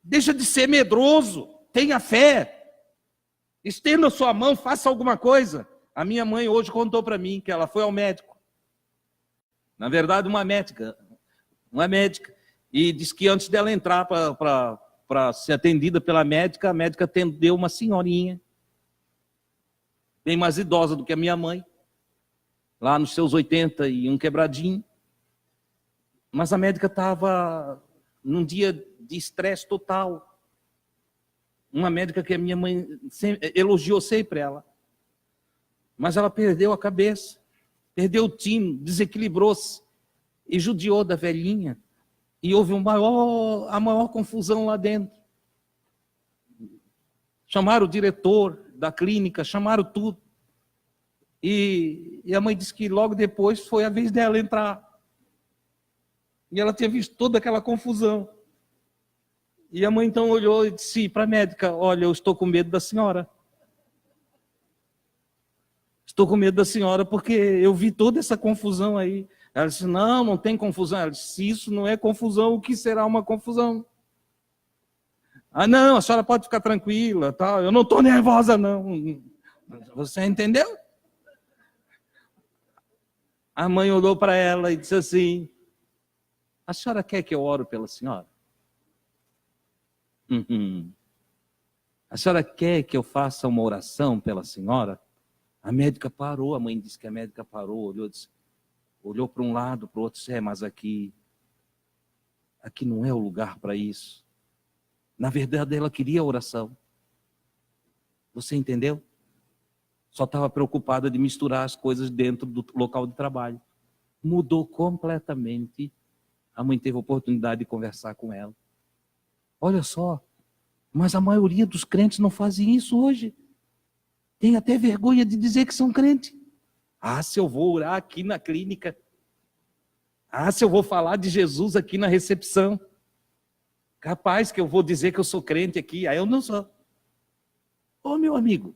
Deixa de ser medroso, tenha fé. Estenda a sua mão, faça alguma coisa. A minha mãe hoje contou para mim que ela foi ao médico. Na verdade, uma médica. E disse que antes dela entrar para ser atendida pela médica, a médica atendeu uma senhorinha, bem mais idosa do que a minha mãe, lá nos seus 81 quebradinho. Mas a médica estava num dia de estresse total. Uma médica que a minha mãe elogiou sempre ela. Mas ela perdeu a cabeça, perdeu o tino, desequilibrou-se e judiou da velhinha. E houve a maior confusão lá dentro. Chamaram o diretor da clínica, chamaram tudo. E a mãe disse que logo depois foi a vez dela entrar. E ela tinha visto toda aquela confusão. E a mãe então olhou e disse para a médica, olha, eu estou com medo da senhora. Estou com medo da senhora porque eu vi toda essa confusão aí. Ela disse, não tem confusão. Ela disse, se isso não é confusão, o que será uma confusão? Ah, não, a senhora pode ficar tranquila, tal. Eu não estou nervosa, não. Você entendeu? A mãe olhou para ela e disse assim, a senhora quer que eu ore pela senhora? A senhora quer que eu faça uma oração pela senhora? A médica parou, a mãe disse que a médica parou, olhou para um lado, para o outro, disse, mas aqui não é o lugar para isso. Na verdade, ela queria a oração. Você entendeu? Só estava preocupada de misturar as coisas dentro do local de trabalho. Mudou completamente. A mãe teve a oportunidade de conversar com ela. Olha só, mas a maioria dos crentes não fazem isso hoje. Tem até vergonha de dizer que são crentes. Ah, se eu vou orar aqui na clínica. Ah, se eu vou falar de Jesus aqui na recepção. Capaz que eu vou dizer que eu sou crente aqui. Aí eu não sou. Ô, meu amigo,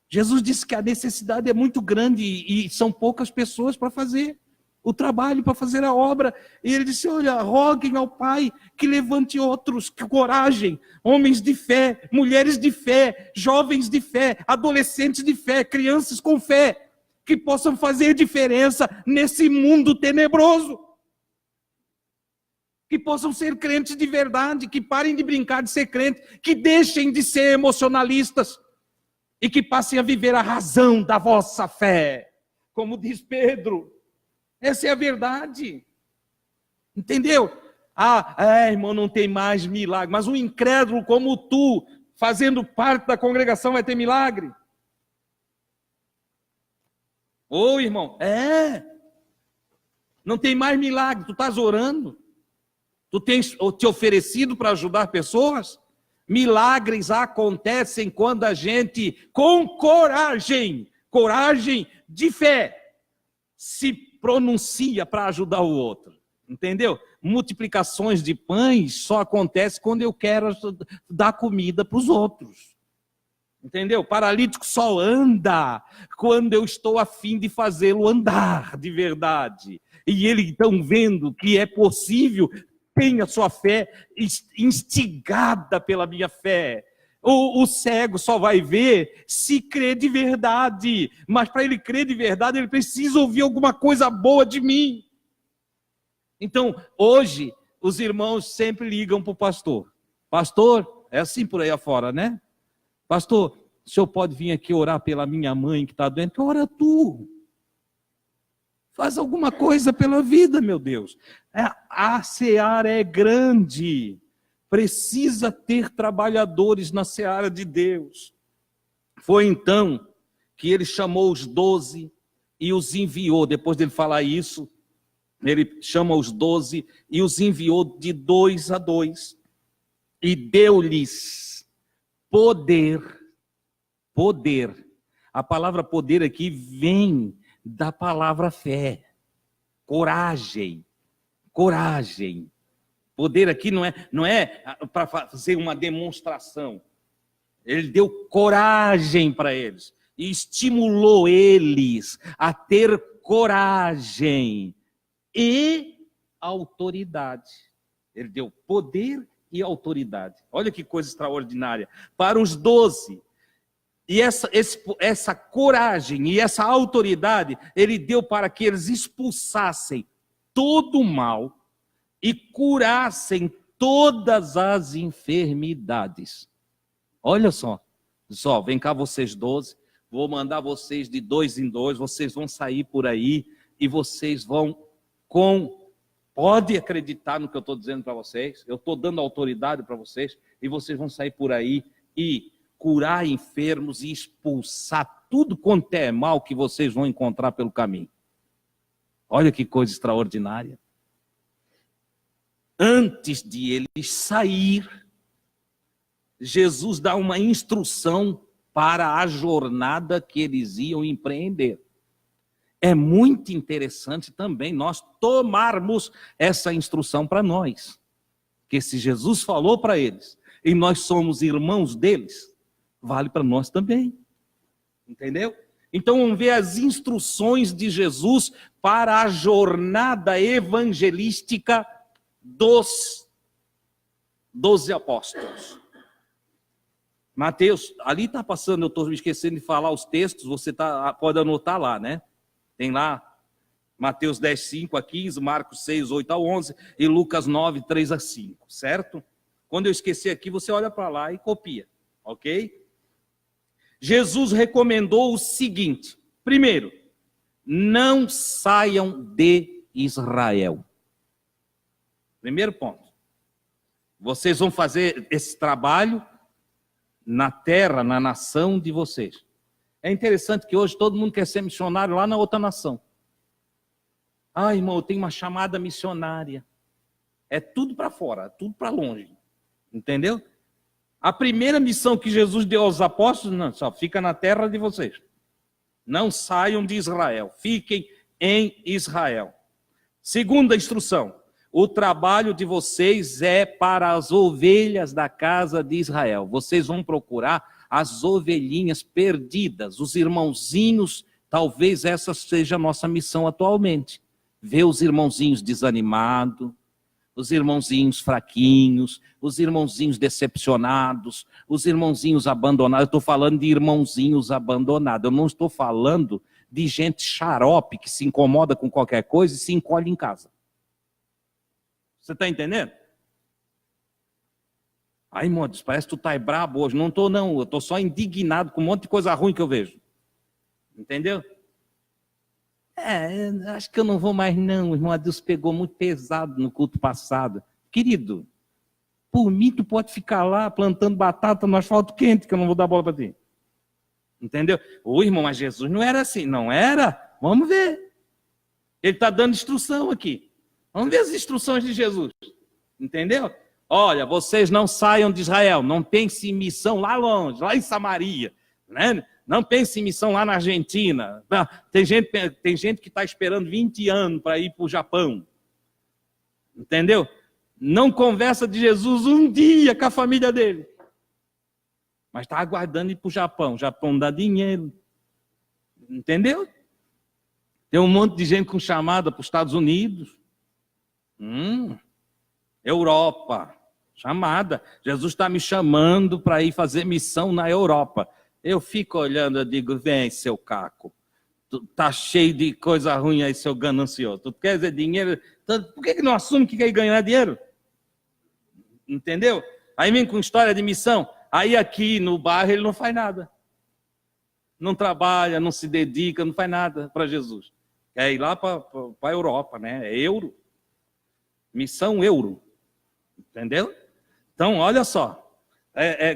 Jesus disse que a necessidade é muito grande e são poucas pessoas para fazer. o trabalho para fazer a obra. E ele disse, olha, roguem ao Pai que levante outros, que coragem, homens de fé, mulheres de fé, jovens de fé, adolescentes de fé, crianças com fé, que possam fazer diferença nesse mundo tenebroso. Que possam ser crentes de verdade, que parem de brincar de ser crente, que deixem de ser emocionalistas e que passem a viver a razão da vossa fé. Como diz Pedro, essa é a verdade. Entendeu? Irmão, não tem mais milagre, mas um incrédulo como tu, fazendo parte da congregação, vai ter milagre? Ô, irmão, não tem mais milagre, tu estás orando? Tu tens te oferecido para ajudar pessoas? Milagres acontecem quando a gente, com coragem de fé, se pronuncia para ajudar o outro. Entendeu? Multiplicações de pães só acontecem quando eu quero dar comida para os outros. Entendeu? Paralítico só anda quando eu estou a fim de fazê-lo andar de verdade. E ele, então, vendo que é possível, tem a sua fé instigada pela minha fé. O cego só vai ver se crê de verdade. Mas para ele crer de verdade, ele precisa ouvir alguma coisa boa de mim. Então, hoje, os irmãos sempre ligam para o pastor. Pastor, é assim por aí afora, né? Pastor, o senhor pode vir aqui orar pela minha mãe que está doente? Ora tu. Faz alguma coisa pela vida, meu Deus. A seara é grande. Precisa ter trabalhadores na seara de Deus. Foi então que ele chamou os 12 e os enviou. Depois dele falar isso, ele chama os 12 e os enviou de 2 a 2. E deu-lhes poder. Poder. A palavra poder aqui vem da palavra fé, coragem. Poder aqui não é para fazer uma demonstração. Ele deu coragem para eles e estimulou eles a ter coragem e autoridade. Ele deu poder e autoridade. Olha que coisa extraordinária. Para os 12. E essa coragem e essa autoridade, ele deu para que eles expulsassem todo o mal e curassem todas as enfermidades. Olha só, vem cá vocês 12, vou mandar vocês de 2 em 2, vocês vão sair por aí e vocês vão pode acreditar no que eu estou dizendo para vocês, eu estou dando autoridade para vocês, e vocês vão sair por aí e curar enfermos e expulsar tudo quanto é mal que vocês vão encontrar pelo caminho. Olha que coisa extraordinária. Antes de eles sair, Jesus dá uma instrução para a jornada que eles iam empreender. É muito interessante também nós tomarmos essa instrução para nós. Porque se Jesus falou para eles, e nós somos irmãos deles, vale para nós também. Entendeu? Então vamos ver as instruções de Jesus para a jornada evangelística dos 12 apóstolos. Mateus, ali está passando, eu estou me esquecendo de falar os textos, você pode anotar lá, né? Tem lá Mateus 10, 5 a 15, Marcos 6, 8 a 11 e Lucas 9, 3 a 5, certo? Quando eu esquecer aqui, você olha para lá e copia, ok? Jesus recomendou o seguinte: primeiro, não saiam de Israel. Primeiro ponto. Vocês vão fazer esse trabalho na terra, na nação de vocês. É interessante que hoje todo mundo quer ser missionário lá na outra nação. Ah, irmão, eu tenho uma chamada missionária. É tudo para fora, tudo para longe. Entendeu? A primeira missão que Jesus deu aos apóstolos, não, só fica na terra de vocês. Não saiam de Israel, fiquem em Israel. Segunda instrução, o trabalho de vocês é para as ovelhas da casa de Israel. Vocês vão procurar as ovelhinhas perdidas, os irmãozinhos, talvez essa seja a nossa missão atualmente. vê os irmãozinhos desanimados, os irmãozinhos fraquinhos, os irmãozinhos decepcionados, os irmãozinhos abandonados. Eu estou falando de irmãozinhos abandonados, eu não estou falando de gente xarope que se incomoda com qualquer coisa e se encolhe em casa. Você está entendendo? Ai, Modes, parece que tu tá brabo hoje. Não estou, não. Eu estou só indignado com um monte de coisa ruim que eu vejo. Entendeu? Acho que eu não vou mais, não. O irmão Adilson pegou muito pesado no culto passado. Querido, por mim tu pode ficar lá plantando batata no asfalto quente, que eu não vou dar bola para ti. Entendeu? O irmão, mas Jesus não era assim. Não era? Vamos ver. Ele está dando instrução aqui. Vamos ver as instruções de Jesus. Entendeu? Olha, vocês não saiam de Israel, não pensem em missão lá longe, lá em Samaria, né? Não pensem em missão lá na Argentina. Tem gente que está esperando 20 anos para ir para o Japão. Entendeu? Não conversa de Jesus um dia com a família dele. Mas está aguardando ir para o Japão. O Japão dá dinheiro. Entendeu? Tem um monte de gente com chamada para os Estados Unidos. Europa. Chamada. Jesus está me chamando para ir fazer missão na Europa. Eu fico olhando, eu digo, vem, seu caco. Tu tá cheio de coisa ruim aí, seu ganancioso. Tu quer dizer dinheiro? Por que não assume que quer ganhar dinheiro? Entendeu? Aí vem com história de missão. Aí aqui no bairro ele não faz nada. Não trabalha, não se dedica, não faz nada para Jesus. Quer ir lá para a Europa, né? É euro. Missão euro. Entendeu? Então, olha só.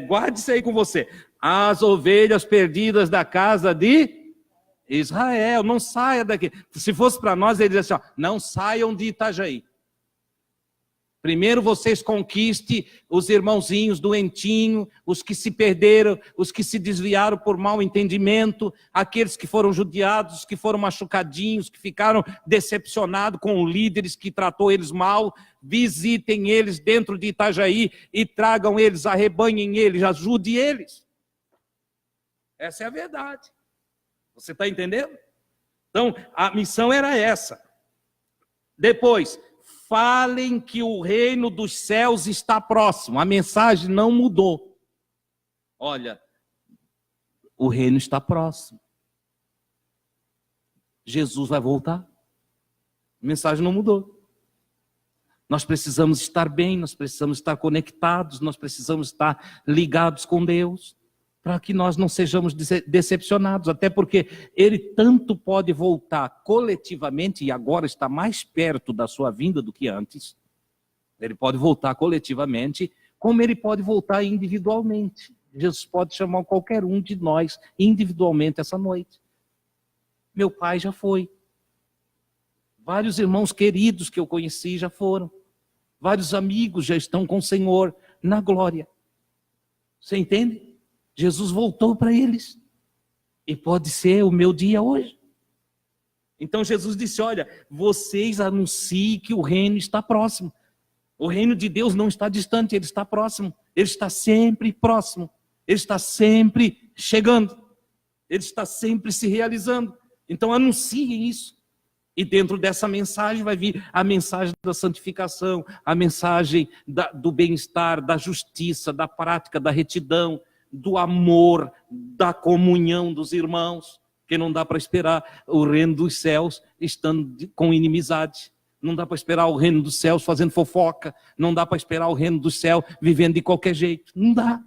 Guarde isso aí com você. As ovelhas perdidas da casa de Israel. Não saia daqui. Se fosse para nós, ele dizia assim, ó, não saiam de Itajaí. Primeiro vocês conquistem os irmãozinhos doentinhos, os que se perderam, os que se desviaram por mau entendimento, aqueles que foram judiados, que foram machucadinhos, que ficaram decepcionados com líderes que tratou eles mal. Visitem eles dentro de Itajaí e tragam eles, arrebanhem eles, ajude eles. Essa é a verdade. Você está entendendo? Então, a missão era essa. Depois, falem que o reino dos céus está próximo. A mensagem não mudou. Olha, o reino está próximo. Jesus vai voltar. A mensagem não mudou. Nós precisamos estar bem, nós precisamos estar conectados, nós precisamos estar ligados com Deus, para que nós não sejamos decepcionados, até porque ele tanto pode voltar coletivamente, e agora está mais perto da sua vinda do que antes. Ele pode voltar coletivamente, como ele pode voltar individualmente. Jesus pode chamar qualquer um de nós individualmente essa noite. Meu pai já foi. Vários irmãos queridos que eu conheci já foram. Vários amigos já estão com o Senhor na glória. Você entende? Jesus voltou para eles. E pode ser o meu dia hoje. Então Jesus disse, olha, vocês anunciem que o reino está próximo. O reino de Deus não está distante, ele está próximo. Ele está sempre próximo. Ele está sempre chegando. Ele está sempre se realizando. Então anunciem isso. E dentro dessa mensagem vai vir a mensagem da santificação, a mensagem do bem-estar, da justiça, da prática, da retidão, do amor, da comunhão dos irmãos, que não dá para esperar o reino dos céus estando com inimizade. Não dá para esperar o reino dos céus fazendo fofoca. Não dá para esperar o reino do céu vivendo de qualquer jeito. Não dá.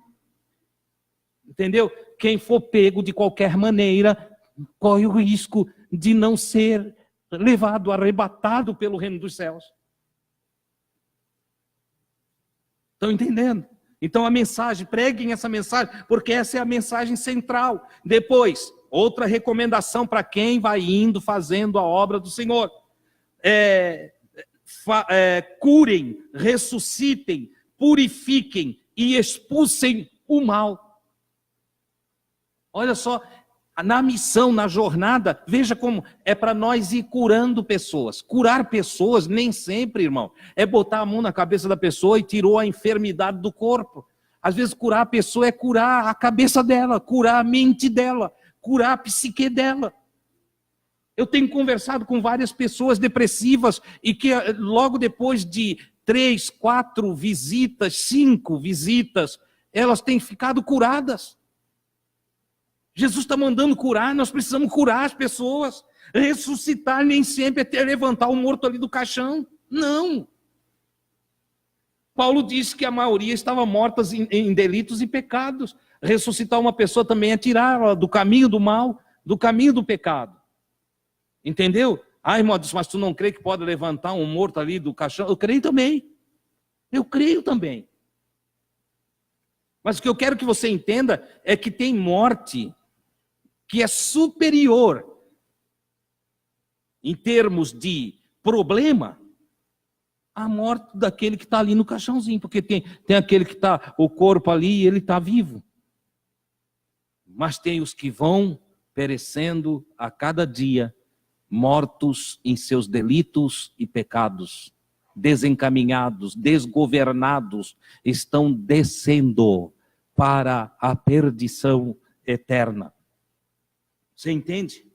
Entendeu? Quem for pego de qualquer maneira, corre o risco de não ser levado, arrebatado pelo reino dos céus. Estão entendendo? Então a mensagem, preguem essa mensagem, porque essa é a mensagem central. Depois, outra recomendação para quem vai indo fazendo a obra do Senhor. Curem, ressuscitem, purifiquem e expulsem o mal. Olha só, na missão, na jornada, veja como é para nós ir curando pessoas. Curar pessoas nem sempre, irmão, é botar a mão na cabeça da pessoa e tirou a enfermidade do corpo. Às vezes curar a pessoa é curar a cabeça dela, curar a mente dela, curar a psique dela. Eu tenho conversado com várias pessoas depressivas e que logo depois de 3, 4 visitas, 5 visitas, elas têm ficado curadas. Jesus está mandando curar, nós precisamos curar as pessoas. Ressuscitar nem sempre é levantar o morto ali do caixão. Não. Paulo disse que a maioria estava morta em delitos e pecados. Ressuscitar uma pessoa também é tirá-la do caminho do mal, do caminho do pecado. Entendeu? Ah, irmão, mas tu não crê que pode levantar um morto ali do caixão? Eu creio também. Eu creio também. Mas o que eu quero que você entenda é que tem morte que é superior em termos de problema à morte daquele que está ali no caixãozinho, porque tem aquele que está, o corpo ali, e ele está vivo. Mas tem os que vão perecendo a cada dia, mortos em seus delitos e pecados, desencaminhados, desgovernados, estão descendo para a perdição eterna. Você entende?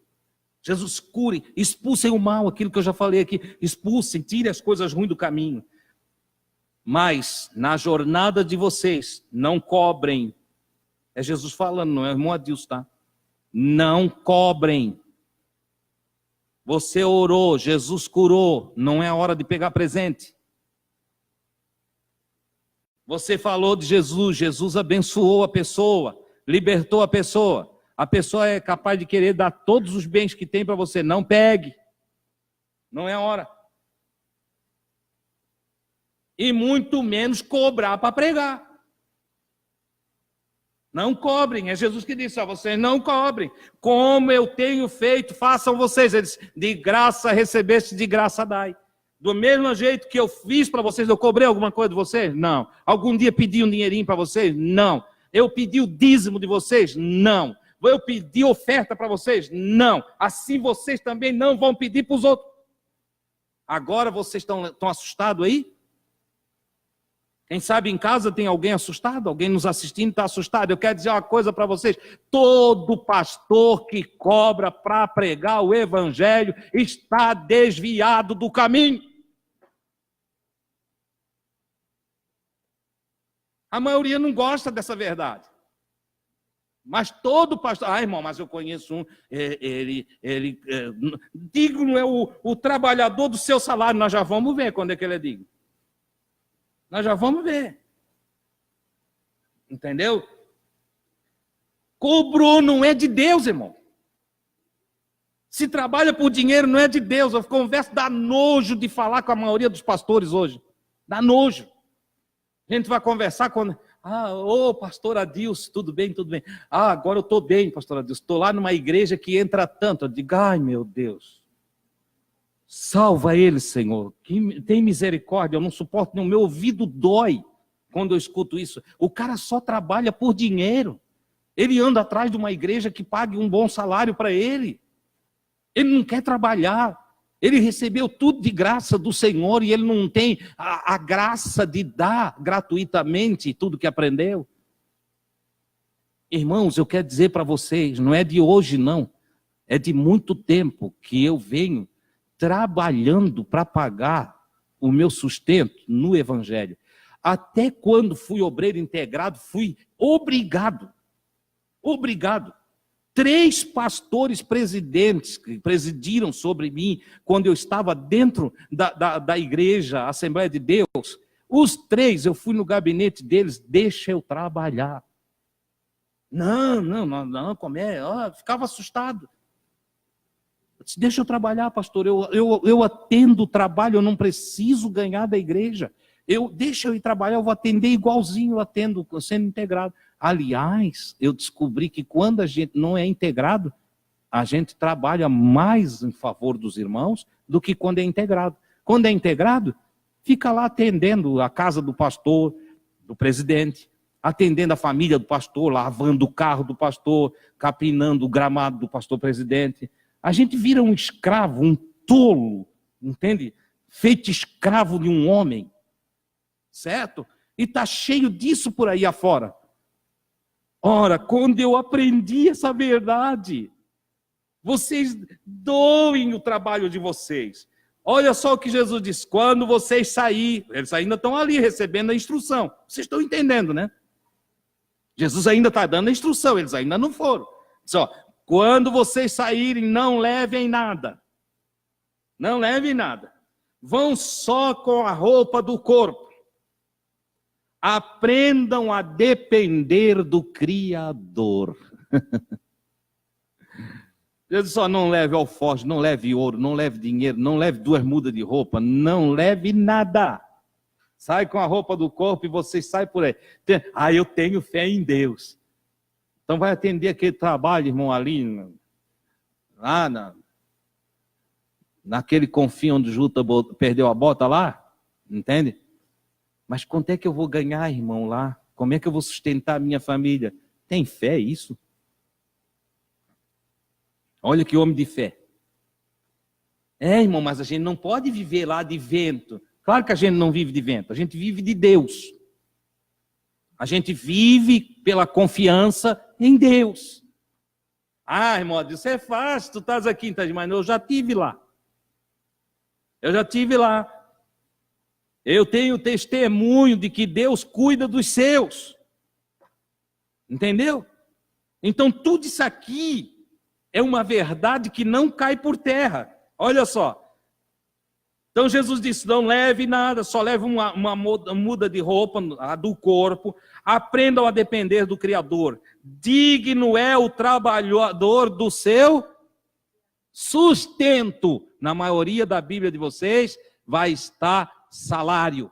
Jesus cure, expulsem o mal, aquilo que eu já falei aqui, expulsem, tirem as coisas ruins do caminho. Mas na jornada de vocês, não cobrem. É Jesus falando, não é irmão Adilson, tá? Não cobrem. Você orou, Jesus curou, não é a hora de pegar presente. Você falou de Jesus, Jesus abençoou a pessoa, libertou a pessoa. A pessoa é capaz de querer dar todos os bens que tem para você. Não pegue. Não é a hora. E muito menos cobrar para pregar. Não cobrem. É Jesus que disse, vocês não cobrem. Como eu tenho feito, façam vocês. Ele disse, de graça recebeste, de graça dai. Do mesmo jeito que eu fiz para vocês, eu cobrei alguma coisa de vocês? Não. Algum dia pedi um dinheirinho para vocês? Não. Eu pedi o dízimo de vocês? Não. Eu pedi oferta para vocês? Não. Assim vocês também não vão pedir para os outros. Agora vocês estão assustados aí? Quem sabe em casa tem alguém assustado? Alguém nos assistindo está assustado? Eu quero dizer uma coisa para vocês. Todo pastor que cobra para pregar o evangelho está desviado do caminho. A maioria não gosta dessa verdade. Mas todo pastor, irmão, mas eu conheço um, digno é o trabalhador do seu salário. Nós já vamos ver quando é que ele é digno. Nós já vamos ver. Entendeu? Cobrou não é de Deus, irmão. Se trabalha por dinheiro não é de Deus. Eu converso, dá nojo de falar com a maioria dos pastores hoje. Dá nojo. A gente vai conversar quando... pastor Adilson, tudo bem, tudo bem. Agora eu estou bem, pastor Adilson. Estou lá numa igreja que entra tanto. Eu digo, ai meu Deus. Salva ele, Senhor. Tem misericórdia, eu não suporto, meu ouvido dói quando eu escuto isso. O cara só trabalha por dinheiro. Ele anda atrás de uma igreja que pague um bom salário para ele. Ele não quer trabalhar. Ele recebeu tudo de graça do Senhor e ele não tem a graça de dar gratuitamente tudo que aprendeu. Irmãos, eu quero dizer para vocês, não é de hoje não, é de muito tempo que eu venho trabalhando para pagar o meu sustento no Evangelho. Até quando fui obreiro integrado, fui obrigado. 3 pastores presidentes que presidiram sobre mim quando eu estava dentro da igreja, Assembleia de Deus. Os 3, eu fui no gabinete deles, deixa eu trabalhar. Não, como é? Ficava assustado. Eu disse, deixa eu trabalhar, pastor, eu atendo o trabalho, eu não preciso ganhar da igreja. Deixa eu ir trabalhar, eu vou atender igualzinho eu atendo, sendo integrado. Aliás, eu descobri que quando a gente não é integrado, a gente trabalha mais em favor dos irmãos do que quando é integrado. Quando é integrado, fica lá atendendo a casa do pastor, do presidente, atendendo a família do pastor, lavando o carro do pastor, capinando o gramado do pastor presidente. A gente vira um escravo, um tolo, entende? Feito escravo de um homem, certo? E está cheio disso por aí afora. Ora, quando eu aprendi essa verdade, Vocês doem o trabalho de vocês. Olha só o que Jesus diz. Quando vocês saírem, eles ainda estão ali recebendo a instrução. Vocês estão entendendo, né? Jesus ainda está dando a instrução, eles ainda não foram. Só, quando vocês saírem, não levem nada. Não levem nada. Vão só com a roupa do corpo. Aprendam a depender do Criador. Jesus só não leve alforje, não leve ouro, não leve dinheiro, não leve 2 mudas de roupa, não leve nada. Sai com a roupa do corpo e você sai por aí. Eu tenho fé em Deus. Então vai atender aquele trabalho, irmão, ali, lá naquele confim onde Juta perdeu a bota lá, entende? Mas quanto é que eu vou ganhar, irmão, lá? Como é que eu vou sustentar a minha família? Tem fé isso? Olha que homem de fé. Irmão, mas a gente não pode viver lá de vento. Claro que a gente não vive de vento, a gente vive de Deus. A gente vive pela confiança em Deus. Irmão, isso é fácil, tu estás aqui, mas eu já estive lá. Eu tenho testemunho de que Deus cuida dos seus. Entendeu? Então tudo isso aqui é uma verdade que não cai por terra. Olha só. Então Jesus disse, não leve nada, só leve uma muda de roupa, a do corpo. Aprendam a depender do Criador. Digno é o trabalhador do seu sustento. Na maioria da Bíblia de vocês vai estar salário.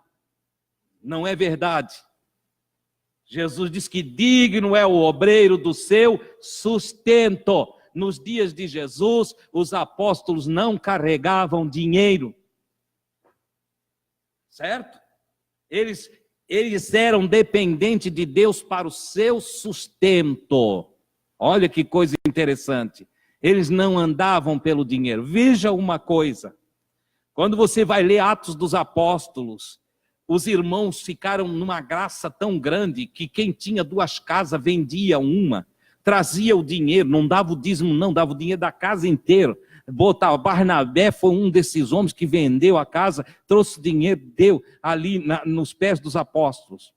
Não é verdade. Jesus diz que digno é o obreiro do seu sustento. Nos dias de Jesus, os apóstolos não carregavam dinheiro. Certo? Eles eram dependentes de Deus para o seu sustento. Olha que coisa interessante. Eles não andavam pelo dinheiro. Veja uma coisa. Quando você vai ler Atos dos Apóstolos, os irmãos ficaram numa graça tão grande que quem tinha 2 casas vendia uma, trazia o dinheiro, não dava o dízimo não, dava o dinheiro da casa inteira. Barnabé foi um desses homens que vendeu a casa, trouxe dinheiro, deu ali nos pés dos apóstolos.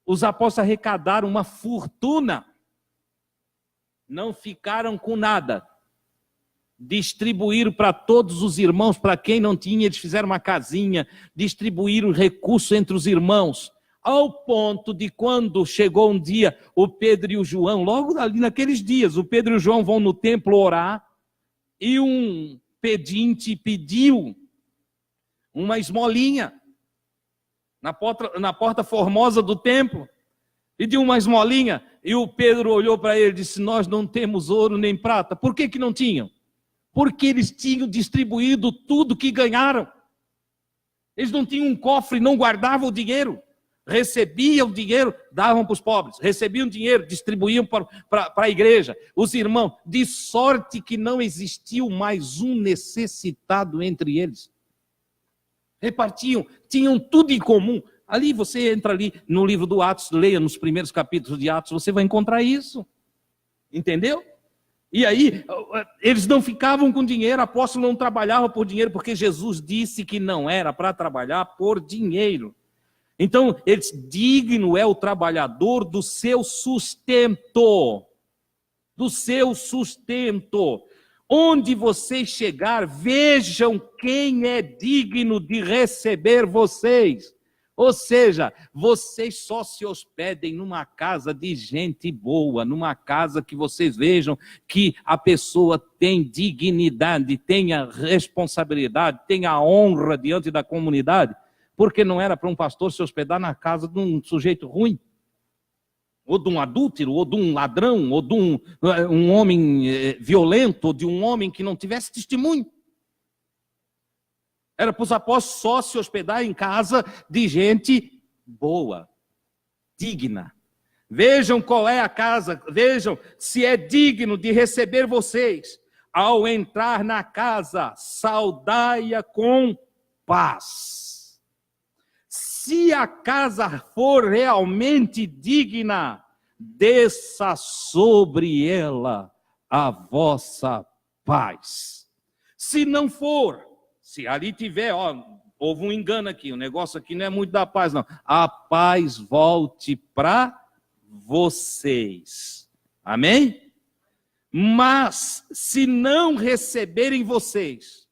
Os apóstolos arrecadaram uma fortuna, não ficaram com nada. Distribuíram para todos os irmãos, para quem não tinha, eles fizeram uma casinha, distribuíram recursos entre os irmãos, ao ponto de quando chegou um dia, o Pedro e o João, logo ali naqueles dias, o Pedro e o João vão no templo orar, e um pedinte pediu uma esmolinha na porta formosa do templo, pediu uma esmolinha, e o Pedro olhou para ele e disse, nós não temos ouro nem prata. Por que não tinham? Porque eles tinham distribuído tudo que ganharam. Eles não tinham um cofre, não guardavam o dinheiro. Recebiam dinheiro, davam para os pobres. Recebiam dinheiro, distribuíam para a igreja. Os irmãos, de sorte que não existiu mais um necessitado entre eles. Repartiam, tinham tudo em comum. Ali você entra ali no livro do Atos, leia nos primeiros capítulos de Atos, você vai encontrar isso. Entendeu? E aí, eles não ficavam com dinheiro, o apóstolo não trabalhava por dinheiro, porque Jesus disse que não era para trabalhar por dinheiro. Então, digno é o trabalhador do seu sustento. Do seu sustento. Onde vocês chegar, vejam quem é digno de receber vocês. Ou seja, vocês só se hospedem numa casa de gente boa, numa casa que vocês vejam que a pessoa tem dignidade, tenha responsabilidade, tenha honra diante da comunidade, porque não era para um pastor se hospedar na casa de um sujeito ruim, ou de um adúltero, ou de um ladrão, ou de um homem violento, ou de um homem que não tivesse testemunho. Era para os apóstolos só se hospedar em casa de gente boa, digna. Vejam qual é a casa, vejam se é digno de receber vocês. Ao entrar na casa, saudai-a com paz. Se a casa for realmente digna, desça sobre ela a vossa paz. Se não for, se ali tiver, houve um engano aqui, o negócio aqui não é muito da paz, não. A paz volte para vocês. Amém? Mas, se não receberem vocês,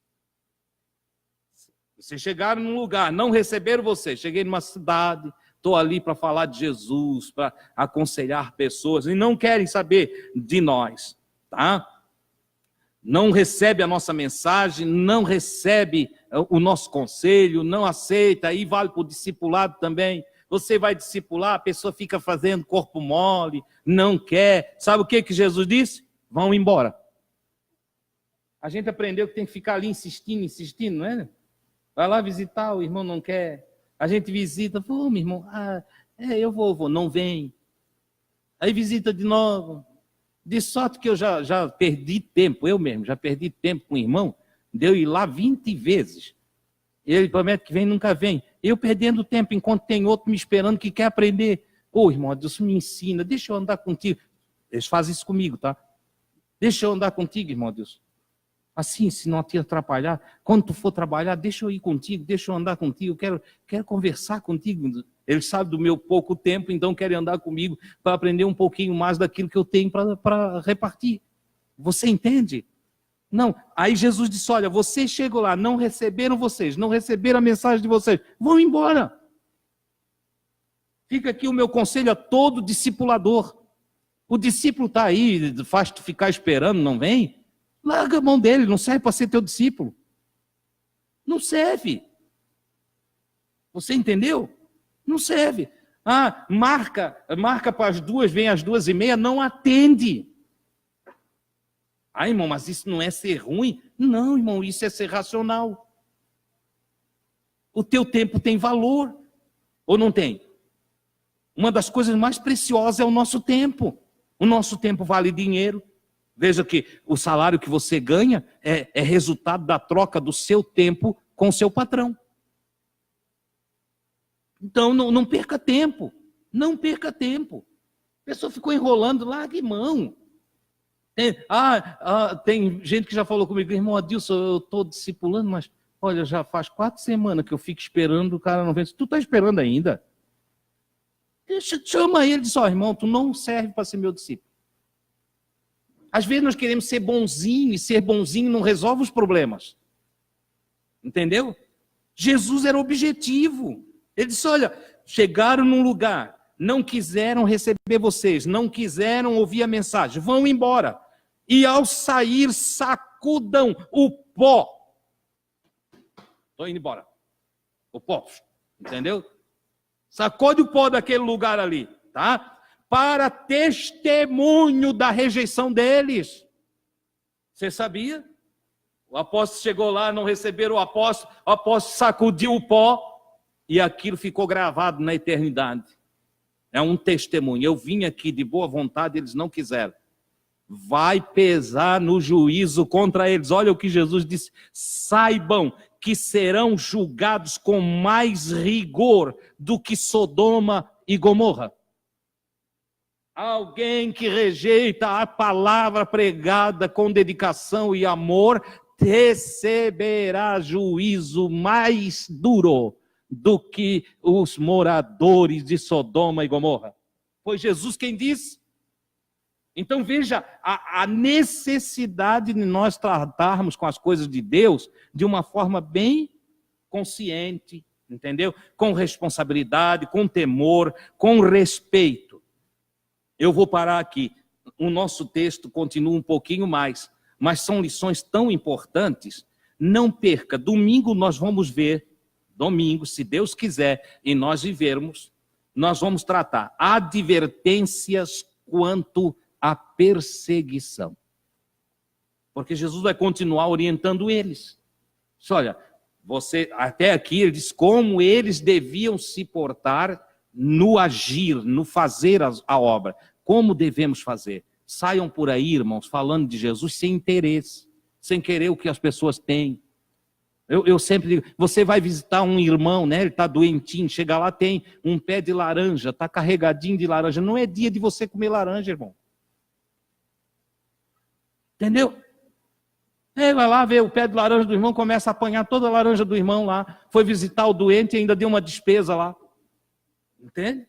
chegaram num lugar, não receberam vocês, cheguei numa cidade, estou ali para falar de Jesus, para aconselhar pessoas, e não querem saber de nós, tá? Não recebe a nossa mensagem, não recebe o nosso conselho, não aceita, aí vale para o discipulado também. Você vai discipular, a pessoa fica fazendo corpo mole, não quer. Sabe o que Jesus disse? Vão embora. A gente aprendeu que tem que ficar ali insistindo, não é? Vai lá visitar, o irmão não quer. A gente visita, meu irmão, eu vou, não vem. Aí visita de novo. De sorte que eu já perdi tempo, eu mesmo, já perdi tempo com o irmão, deu ir lá 20 vezes. Ele promete que vem, nunca vem. Eu perdendo tempo, enquanto tem outro me esperando que quer aprender. Irmão, Deus me ensina, deixa eu andar contigo. Eles fazem isso comigo, tá? Deixa eu andar contigo, irmão Deus. Assim, se não te atrapalhar, quando tu for trabalhar, deixa eu ir contigo, deixa eu andar contigo, quero conversar contigo. Eles sabem do meu pouco tempo, então querem andar comigo para aprender um pouquinho mais daquilo que eu tenho para repartir. Você entende? Não. Aí Jesus disse, olha, vocês chegam lá, não receberam vocês, não receberam a mensagem de vocês, vão embora. Fica aqui o meu conselho a todo discipulador. O discípulo está aí, faz tu ficar esperando, não vem? Larga a mão dele, não serve para ser teu discípulo. Não serve. Você entendeu? Não serve. Marca para as 2, vem às 2:30, não atende. Irmão, mas isso não é ser ruim? Não, irmão, isso é ser racional. O teu tempo tem valor, ou não tem? Uma das coisas mais preciosas é o nosso tempo. O nosso tempo vale dinheiro. Veja que o salário que você ganha é resultado da troca do seu tempo com o seu patrão. Então, não perca tempo. Não perca tempo. A pessoa ficou enrolando, largue mão. Tem gente que já falou comigo, irmão Adilson, eu estou discipulando, mas olha, já faz 4 semanas que eu fico esperando, o cara não vem. Tu está esperando ainda? Chama ele e diz, irmão, tu não serve para ser meu discípulo. Às vezes nós queremos ser bonzinho, e ser bonzinho não resolve os problemas. Entendeu? Jesus era objetivo. Ele disse, olha, chegaram num lugar, não quiseram receber vocês, não quiseram ouvir a mensagem, vão embora. E ao sair, sacudam o pó. Estou indo embora. O pó, entendeu? Sacode o pó daquele lugar ali, tá? Para testemunho da rejeição deles. Você sabia? O apóstolo chegou lá, não receberam o apóstolo sacudiu o pó e aquilo ficou gravado na eternidade. É um testemunho. Eu vim aqui de boa vontade, eles não quiseram. Vai pesar no juízo contra eles. Olha o que Jesus disse. Saibam que serão julgados com mais rigor do que Sodoma e Gomorra. Alguém que rejeita a palavra pregada com dedicação e amor receberá juízo mais duro do que os moradores de Sodoma e Gomorra. Foi Jesus quem disse. Então veja a necessidade de nós tratarmos com as coisas de Deus de uma forma bem consciente, entendeu? Com responsabilidade, com temor, com respeito. Eu vou parar aqui. O nosso texto continua um pouquinho mais, mas são lições tão importantes. Não perca, domingo nós vamos ver, domingo, se Deus quiser, e nós vivermos, nós vamos tratar advertências quanto à perseguição. Porque Jesus vai continuar orientando eles. Olha, até aqui ele diz como eles deviam se portar no agir, no fazer a obra. Como devemos fazer? Saiam por aí, irmãos, falando de Jesus sem interesse, sem querer o que as pessoas têm. Eu sempre digo, você vai visitar um irmão, né? Ele está doentinho, chega lá, tem um pé de laranja, está carregadinho de laranja. Não é dia de você comer laranja, irmão. Entendeu? Vai lá ver o pé de laranja do irmão, começa a apanhar toda a laranja do irmão lá. Foi visitar o doente e ainda deu uma despesa lá. Entende?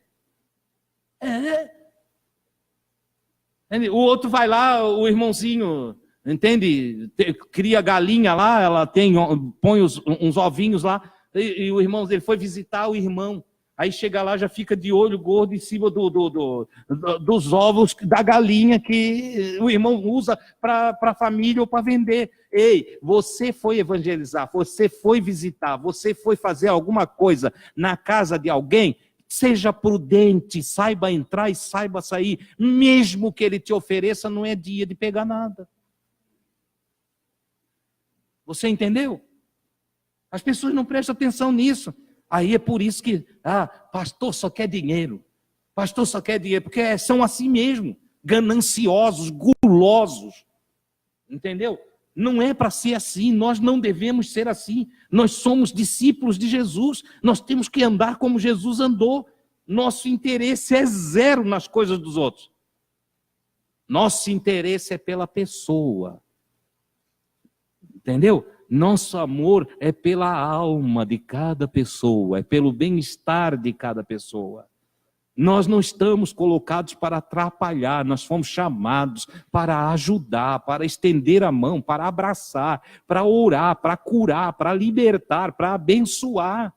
O outro vai lá, o irmãozinho, entende? Cria galinha lá, ela põe uns ovinhos lá, e o irmão dele foi visitar o irmão. Aí chega lá, já fica de olho gordo em cima dos ovos da galinha que o irmão usa para a família ou para vender. Ei, você foi evangelizar, você foi visitar, você foi fazer alguma coisa na casa de alguém? Seja prudente, saiba entrar e saiba sair. Mesmo que ele te ofereça, não é dia de pegar nada. Você entendeu? As pessoas não prestam atenção nisso. Aí é por isso que, pastor só quer dinheiro. Pastor só quer dinheiro, porque são assim mesmo, gananciosos, gulosos. Entendeu? Não é para ser assim, nós não devemos ser assim. Nós somos discípulos de Jesus, nós temos que andar como Jesus andou. Nosso interesse é zero nas coisas dos outros. Nosso interesse é pela pessoa. Entendeu? Nosso amor é pela alma de cada pessoa, é pelo bem-estar de cada pessoa. Nós não estamos colocados para atrapalhar, nós fomos chamados para ajudar, para estender a mão, para abraçar, para orar, para curar, para libertar, para abençoar,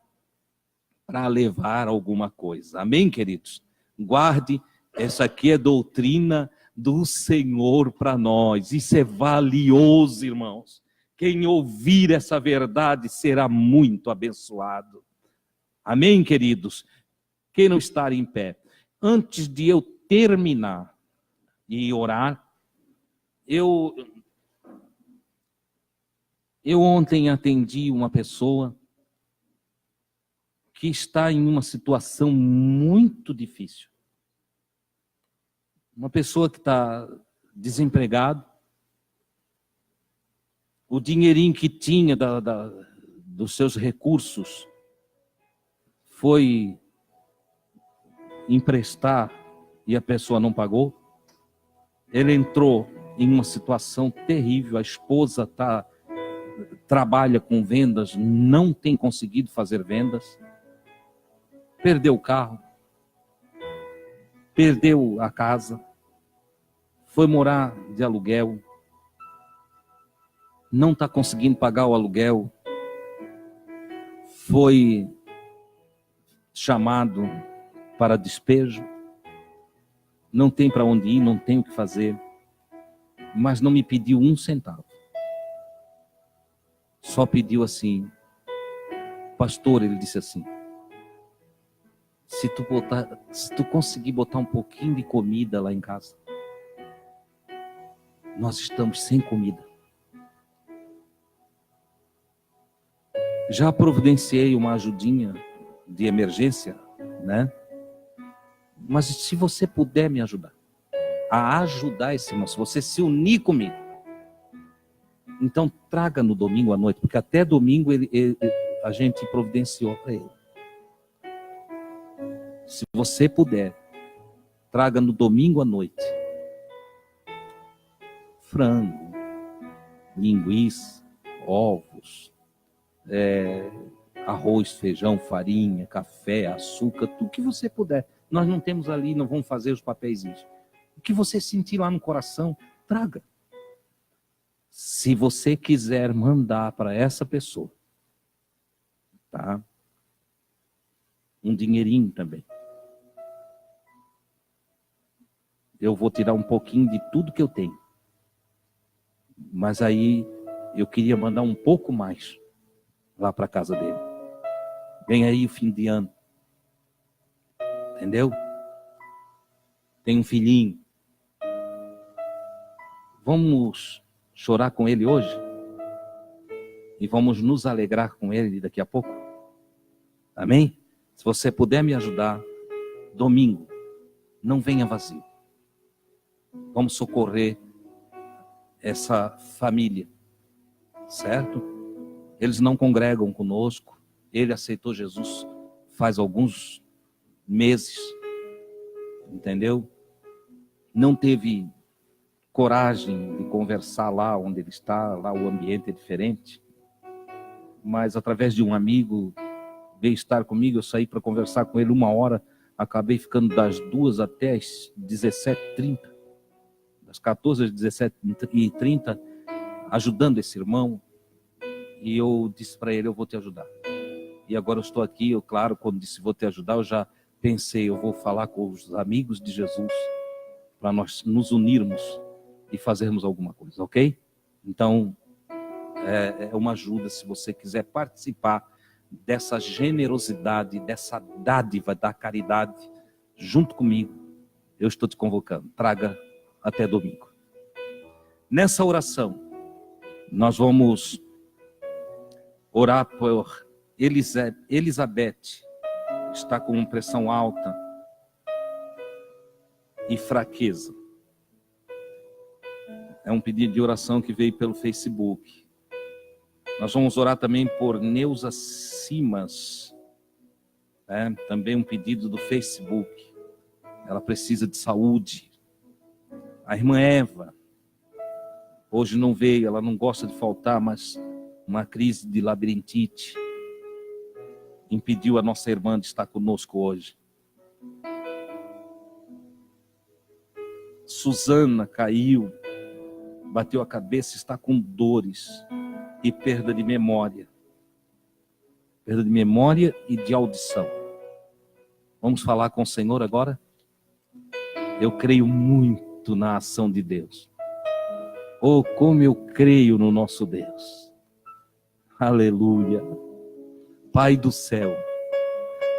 para levar alguma coisa. Amém, queridos? Guarde, essa aqui é doutrina do Senhor para nós. Isso é valioso, irmãos. Quem ouvir essa verdade será muito abençoado. Amém, queridos? Quem não está em pé? Antes de eu terminar e orar, eu ontem atendi uma pessoa que está em uma situação muito difícil. Uma pessoa que está desempregado. O dinheirinho que tinha dos seus recursos foi emprestar e a pessoa não pagou. Ele entrou em uma situação terrível. A esposa trabalha com vendas, não tem conseguido fazer vendas. Perdeu o carro, perdeu a casa, foi morar de aluguel. Não está conseguindo pagar o aluguel, foi chamado para despejo, não tem para onde ir, não tem o que fazer, mas não me pediu um centavo. Só pediu assim, pastor, ele disse assim, se tu conseguir botar um pouquinho de comida lá em casa, nós estamos sem comida. Já providenciei uma ajudinha de emergência, né? Mas se você puder me ajudar a ajudar esse irmão, se você se unir comigo, então traga no domingo à noite, porque até domingo a gente providenciou para ele. Se você puder, traga no domingo à noite frango, linguiça, ovos, arroz, feijão, farinha, café, açúcar, tudo que você puder. Nós não temos ali, não vamos fazer os papeizinhos. O que você sentir lá no coração, traga. Se você quiser mandar para essa pessoa, tá? Um dinheirinho também. Eu vou tirar um pouquinho de tudo que eu tenho. Mas aí eu queria mandar um pouco mais lá para a casa dele. Vem aí o fim de ano. Entendeu? Tem um filhinho. Vamos chorar com ele hoje? E vamos nos alegrar com ele daqui a pouco? Amém? Se você puder me ajudar, domingo, não venha vazio. Vamos socorrer essa família, certo? Eles não congregam conosco. Ele aceitou Jesus faz alguns meses, entendeu? Não teve coragem de conversar lá onde ele está, lá o ambiente é diferente. Mas através de um amigo veio estar comigo, eu saí para conversar com ele 1 hora, acabei ficando das 2 até as 17h30, das 14 às 17h30, ajudando esse irmão. E eu disse para ele, eu vou te ajudar. E agora eu estou aqui, eu, claro, quando disse vou te ajudar, eu já pensei, eu vou falar com os amigos de Jesus, para nós nos unirmos e fazermos alguma coisa, ok? Então, é uma ajuda se você quiser participar dessa generosidade, dessa dádiva da caridade, junto comigo, eu estou te convocando. Traga até domingo. Nessa oração, nós vamos orar por Elizabeth, está com pressão alta e fraqueza. É um pedido de oração que veio pelo Facebook. Nós vamos orar também por Neuza Simas, também um pedido do Facebook. Ela precisa de saúde. A irmã Eva, hoje não veio, ela não gosta de faltar, mas uma crise de labirintite impediu a nossa irmã de estar conosco hoje. Suzana caiu, bateu a cabeça, está com dores e perda de memória. Perda de memória e de audição. Vamos falar com o Senhor agora? Eu creio muito na ação de Deus. Oh, como eu creio no nosso Deus. Aleluia. Pai do céu,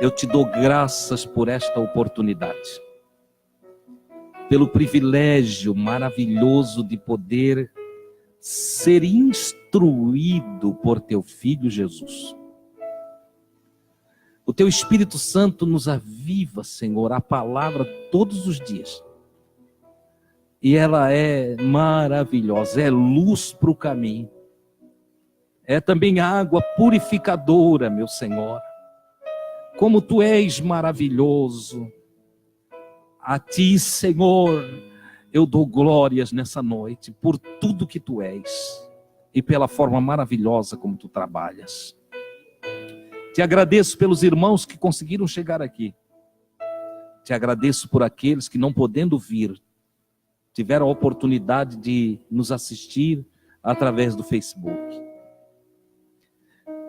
eu te dou graças por esta oportunidade. Pelo privilégio maravilhoso de poder ser instruído por teu Filho Jesus. O teu Espírito Santo nos aviva, Senhor, a palavra todos os dias. E ela é maravilhosa, é luz para o caminho. É também água purificadora, meu Senhor. Como tu és maravilhoso. A ti, Senhor, eu dou glórias nessa noite por tudo que tu és e pela forma maravilhosa como tu trabalhas. Te agradeço pelos irmãos que conseguiram chegar aqui. Te agradeço por aqueles que, não podendo vir, tiveram a oportunidade de nos assistir através do Facebook.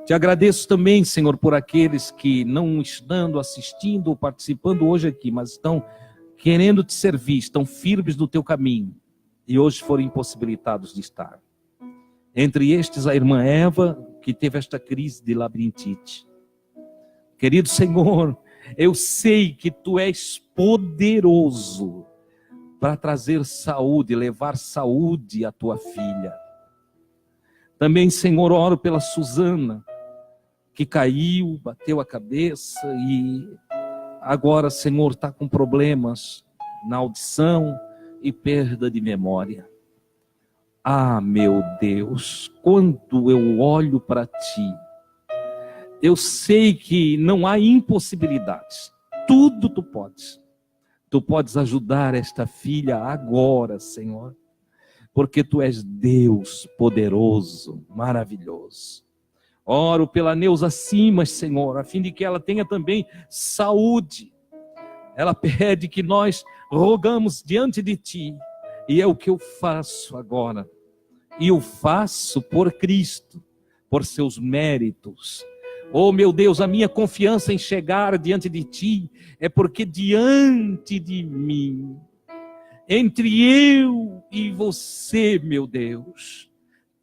Te agradeço também, Senhor, por aqueles que não estando assistindo ou participando hoje aqui, mas estão querendo te servir, estão firmes no teu caminho e hoje foram impossibilitados de estar. Entre estes, a irmã Eva, que teve esta crise de labirintite. Querido Senhor, eu sei que tu és poderoso para trazer saúde, levar saúde à tua filha. Também, Senhor, oro pela Suzana, que caiu, bateu a cabeça e agora, Senhor, está com problemas na audição e perda de memória. Ah, meu Deus, quando eu olho para ti, eu sei que não há impossibilidades. Tudo tu podes. Tu podes ajudar esta filha agora, Senhor, porque tu és Deus poderoso, maravilhoso. Oro pela Neuza Simas, Senhor, a fim de que ela tenha também saúde. Ela pede que nós rogamos diante de ti. E é o que eu faço agora. E eu faço por Cristo, por seus méritos. Oh, meu Deus, a minha confiança em chegar diante de ti é porque diante de mim, entre eu e você, meu Deus,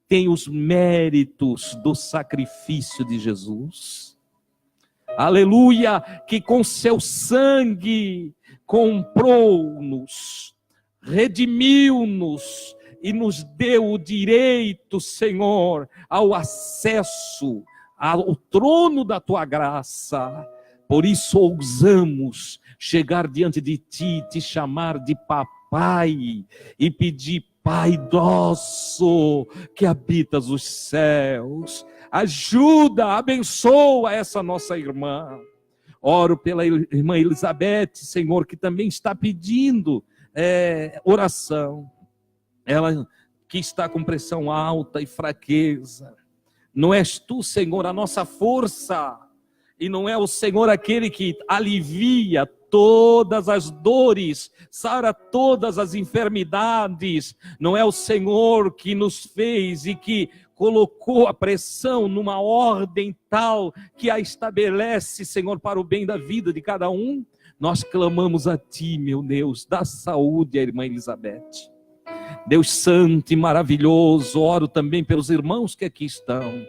tem os méritos do sacrifício de Jesus. Aleluia, que com seu sangue comprou-nos, redimiu-nos e nos deu o direito, Senhor, ao acesso ao trono da tua graça. Por isso ousamos chegar diante de ti, te chamar de papai e pedir: Pai nosso que habitas os céus, ajuda, abençoa essa nossa irmã. Oro pela irmã Elizabeth, Senhor, que também está pedindo oração. ela que está com pressão alta e fraqueza. Não és tu, Senhor, a nossa força, e não é o Senhor aquele que alivia todas as dores, sara todas as enfermidades. Não é o Senhor que nos fez e que colocou a pressão numa ordem tal que a estabelece, Senhor, para o bem da vida de cada um. Nós clamamos a Ti, meu Deus, dá saúde à irmã Elizabeth. Deus santo e maravilhoso, oro também pelos irmãos que aqui estão,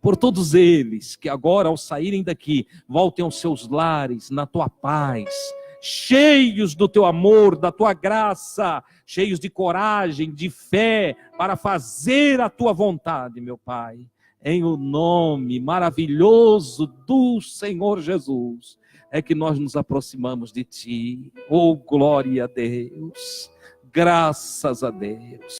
por todos eles que agora, ao saírem daqui, voltem aos seus lares na Tua paz, cheios do Teu amor, da Tua graça, cheios de coragem, de fé, para fazer a Tua vontade, meu Pai, em o nome maravilhoso do Senhor Jesus, é que nós nos aproximamos de Ti. Oh, glória a Deus, graças a Deus.